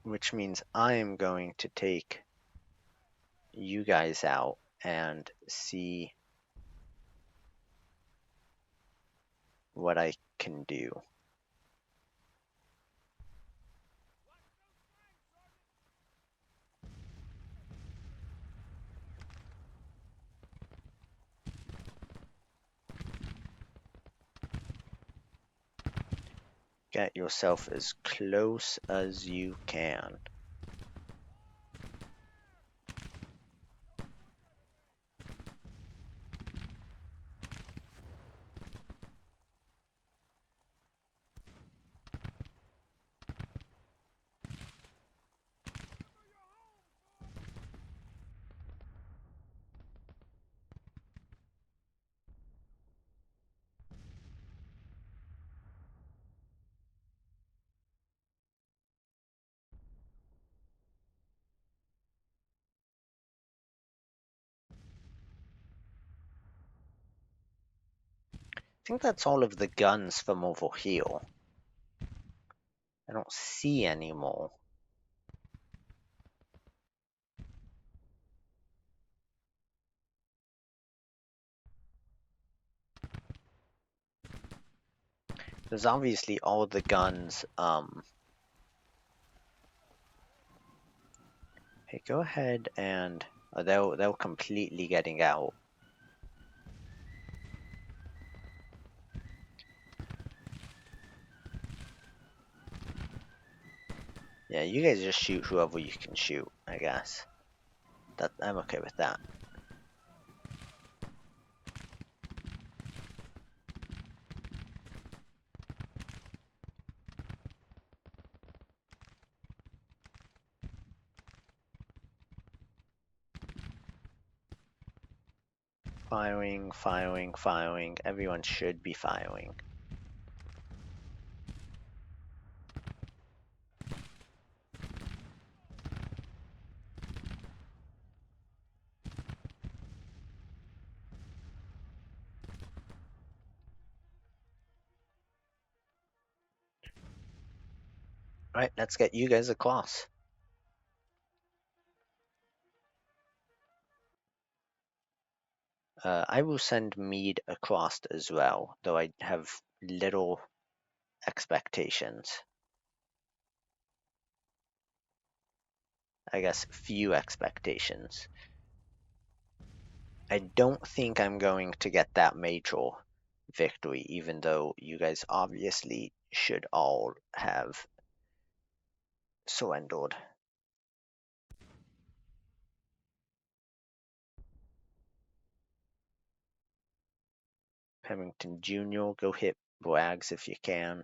A: which means I am going to take you guys out and see what I can do. Get yourself as close as you can. I think that's all of the guns from over here. I don't see any more. There's obviously all the guns. Hey, go ahead and they're completely getting out. Yeah, you guys just shoot whoever you can shoot, I guess. I'm okay with that. Firing, firing, firing. Everyone should be firing. Alright, let's get you guys across. I will send Meade across as well, though I have little expectations. I guess few expectations. I don't think I'm going to get that major victory, even though you guys obviously should all have surrendered. Pemington Jr., go hit Braggs if you can.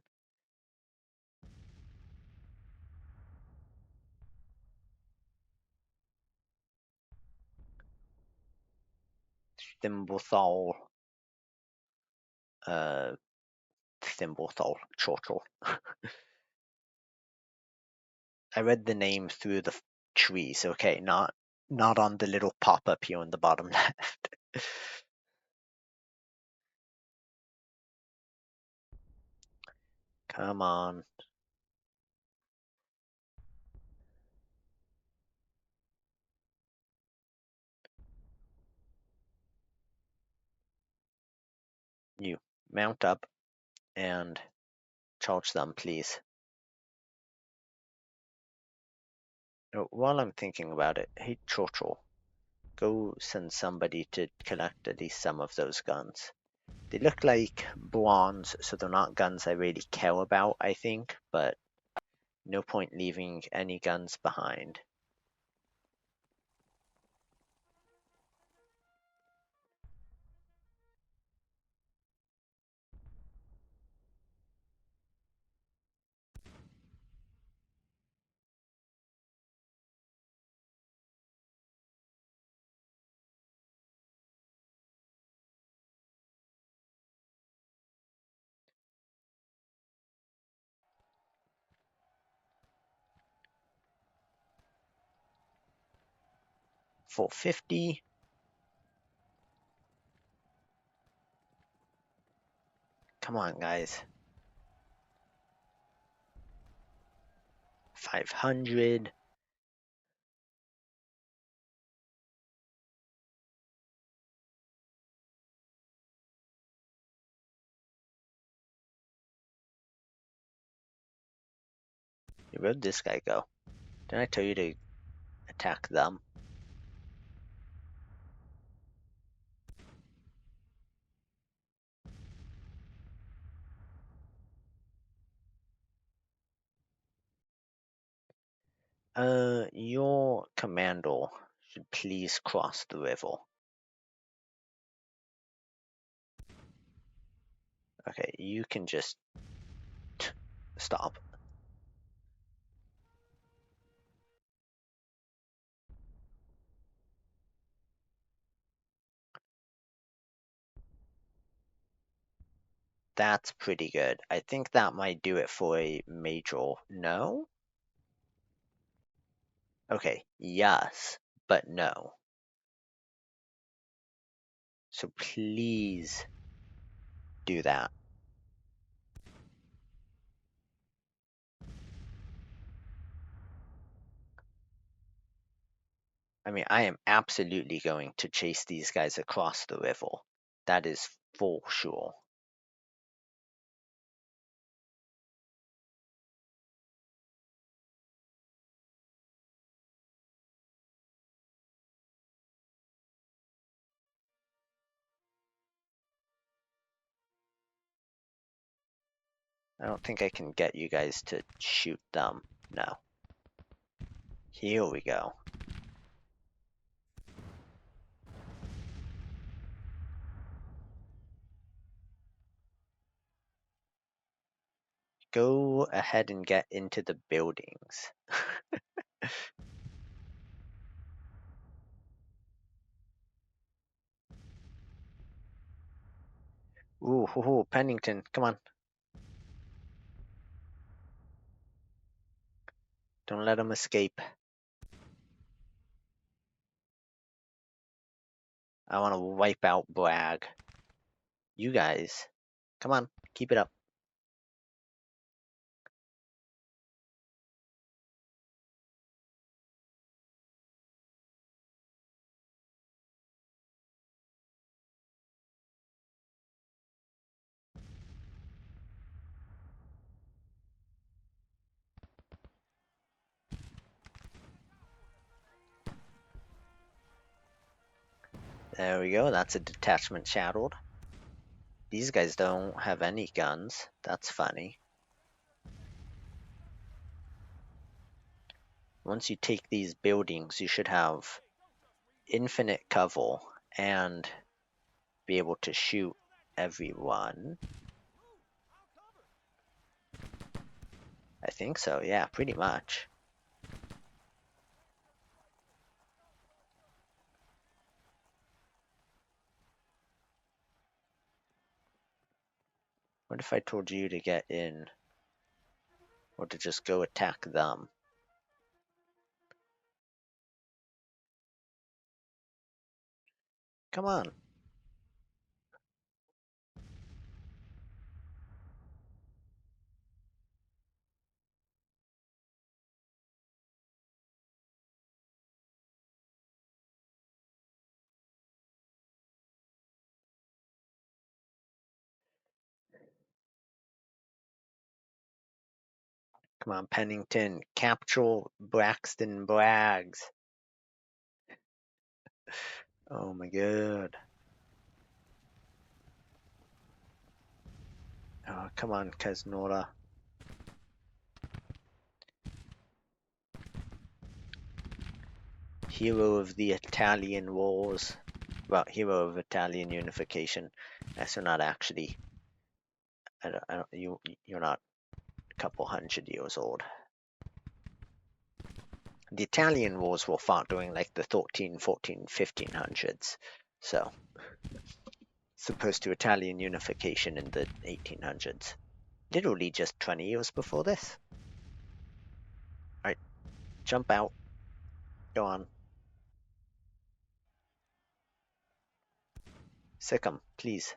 A: Thimblethal. Thimblethal. Churchill. I read the name through the trees, okay, not on the little pop-up here in the bottom left. Come on. You mount up and charge them, please. Oh, while I'm thinking about it, hey Churchill, go send somebody to collect at least some of those guns. They look like bronze, so they're not guns I really care about, I think, but no point leaving any guns behind. $450. Come on, guys. 500. Where'd this guy go? Didn't I tell you to attack them? Your commander should please cross the river. Okay, you can just stop. That's pretty good. I think that might do it for a major. No? Okay, yes, but no. So please do that. I mean, I am absolutely going to chase these guys across the river. That is for sure. I don't think I can get you guys to shoot them. No. Here we go. Go ahead and get into the buildings. Ooh, Pennington, come on. Don't let them escape. I want to wipe out Bragg. You guys, come on, keep it up. There we go, that's a detachment shattered. These guys don't have any guns. That's funny. Once you take these buildings, you should have infinite cover and be able to shoot everyone. I think so, yeah, pretty much. What if I told you to get in, or to just go attack them? Come on. Come on, Pennington. Capture Braxton Braggs. Oh my god. Oh, come on, Casnora. Hero of the Italian Wars. Well, hero of Italian unification. So not actually. You're not a couple hundred years old. The Italian Wars were fought during like the 13, 14, 1500s. So, supposed to Italian unification in the 1800s. Literally just 20 years before this. Alright, jump out. Go on. Sick 'em, please.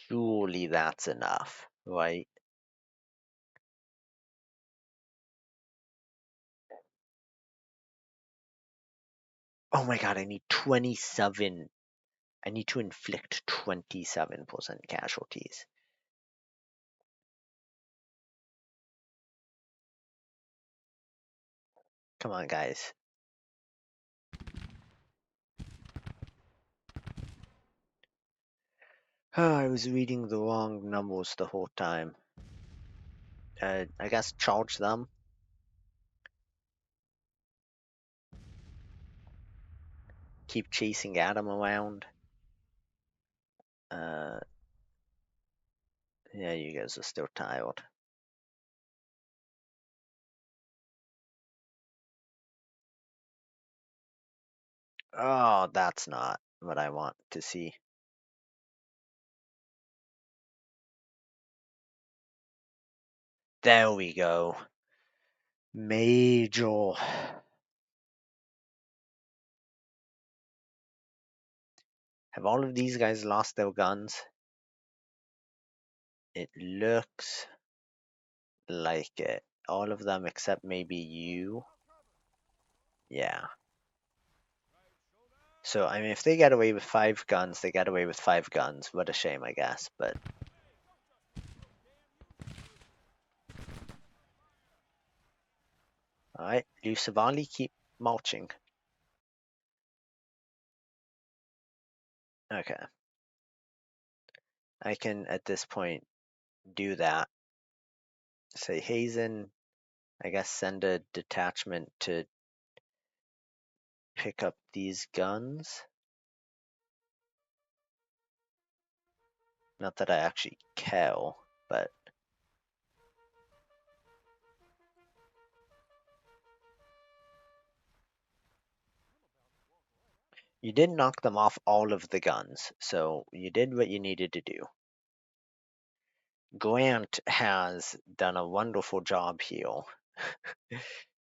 A: Surely that's enough, right? Oh my god, I need 27. I need to inflict 27% casualties. Come on, guys. Oh, I was reading the wrong numbers the whole time. I guess charge them. Keep chasing Adam around. Yeah, you guys are still tired. Oh, that's not what I want to see. There we go. Major. Have all of these guys lost their guns? It looks like it. All of them except maybe you. Yeah. So, I mean, if they get away with 5 guns, they get away with 5 guns. What a shame, I guess, but... Alright, Lucivali, keep marching. Okay. I can, at this point, do that. Say, Hazen, I guess send a detachment to pick up these guns. Not that I actually care, but... You did knock them off all of the guns, so you did what you needed to do. Grant has done a wonderful job here.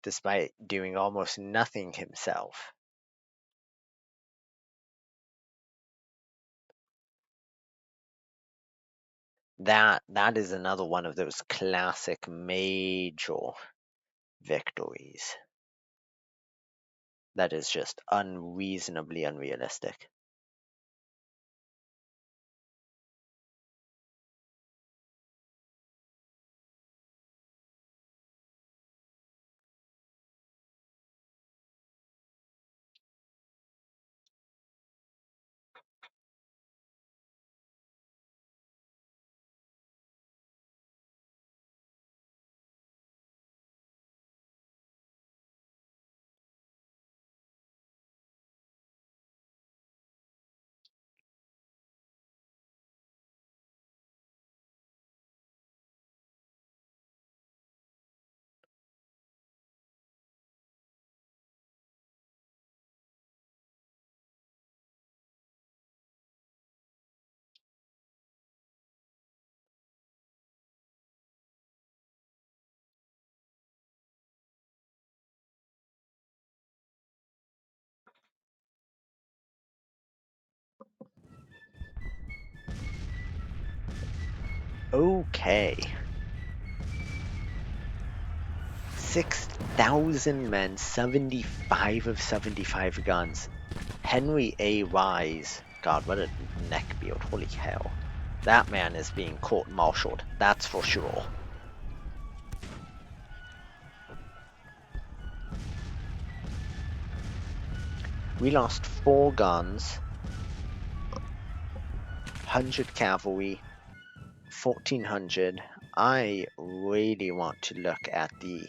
A: despite doing almost nothing himself. That is another one of those classic major victories that is just unreasonably unrealistic. Okay. 6,000 men, 75 of 75 guns. Henry A. Wise. God, what a neckbeard. Holy hell. That man is being court-martialed. That's for sure. We lost 4 guns, 100 cavalry, 1,400. I really want to look at the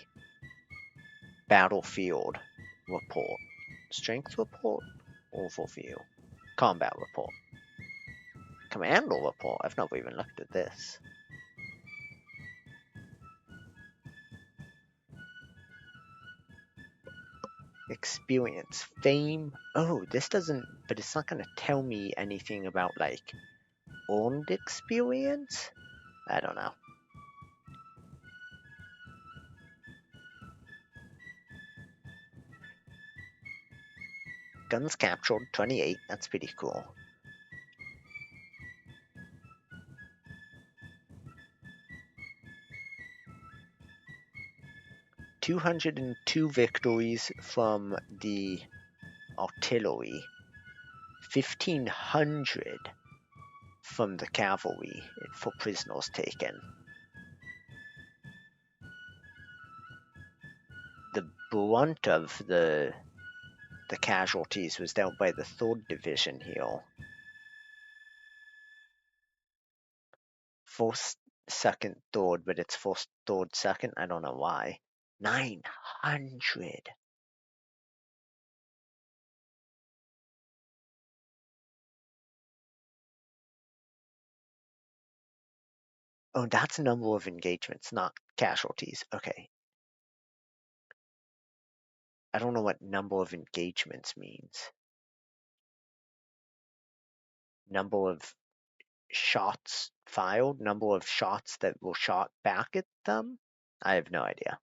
A: battlefield report. Strength report? Overview. Combat report. Commander report? I've never even looked at this. Experience. Fame. Oh, this doesn't... But it's not going to tell me anything about, like, earned experience? I don't know. Guns captured, 28. That's pretty cool. "202 victories from the artillery, 1,500 from the cavalry for prisoners taken. The brunt of the casualties was dealt by the 3rd Division here. 1st, 2nd, 3rd, but it's 1st, 3rd, 2nd. I don't know why. 900. Oh, that's number of engagements, not casualties. Okay. I don't know what number of engagements means. Number of shots fired, number of shots that were shot back at them? I have no idea.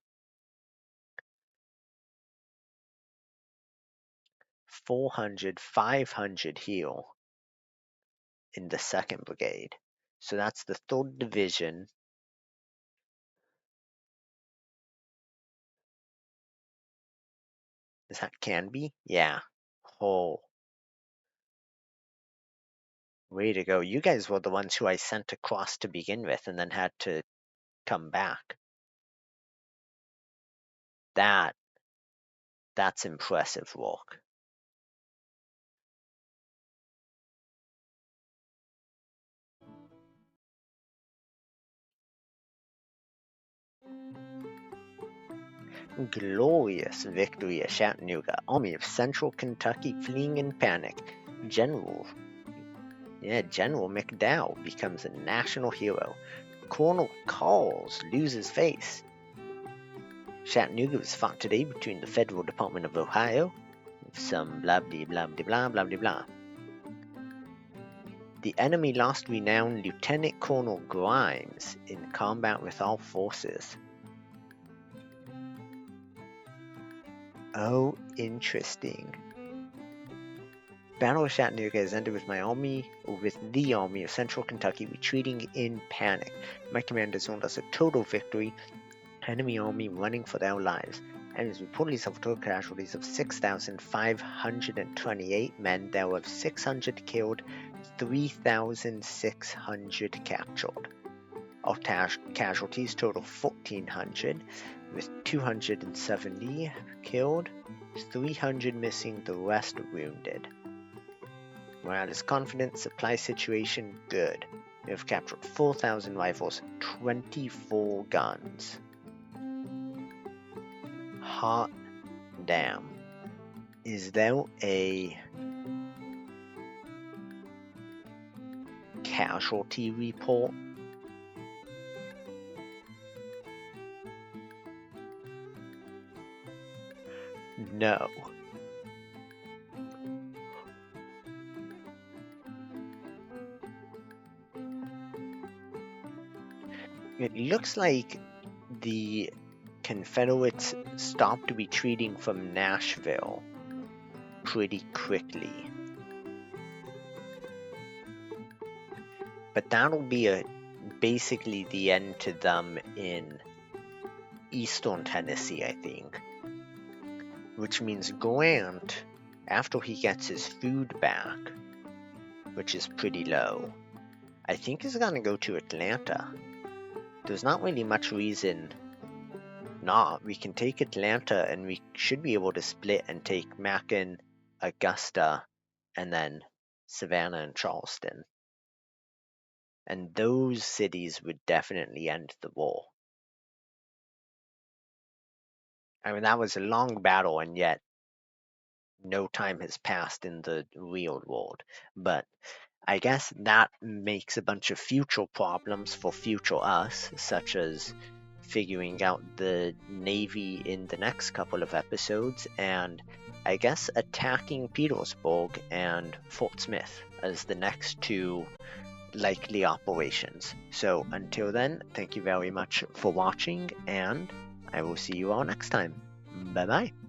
A: 400, 500 here in the 2nd Brigade. So that's the 3rd Division. Is that Canby? Yeah. Oh, way to go. You guys were the ones who I sent across to begin with and then had to come back. That's impressive work. Glorious victory at Chattanooga. Army of Central Kentucky fleeing in panic. General McDowell becomes a national hero. Colonel Calls loses face. Chattanooga was fought today between the Federal Department of Ohio and some blah blah blah blah blah blah blah. The enemy lost renowned Lieutenant Colonel Grimes in combat with all forces. Oh, interesting. Battle of Chattanooga has ended with the army of Central Kentucky retreating in panic. My commanders earned us a total victory. Enemy army running for their lives. Enemies reportedly suffered total casualties of 6,528 men. There were 600 killed, 3,600 captured. Our casualties total 1,400, with 270 killed, 300 missing, the rest wounded. Morale is confident, supply situation good. We have captured 4,000 rifles, 24 guns. Hot damn. Is there a casualty report? No. It looks like the Confederates stopped retreating from Nashville pretty quickly. But that'll be basically the end to them in eastern Tennessee, I think. Which means Grant, after he gets his food back, which is pretty low, I think he's gonna go to Atlanta. There's not really much reason not. We can take Atlanta and we should be able to split and take Macon, Augusta, and then Savannah and Charleston. And those cities would definitely end the war. I mean, that was a long battle, and yet no time has passed in the real world. But I guess that makes a bunch of future problems for future us, such as figuring out the Navy in the next couple of episodes, and I guess attacking Petersburg and Fort Smith as the next two likely operations. So until then, thank you very much for watching, and I will see you all next time. Bye bye.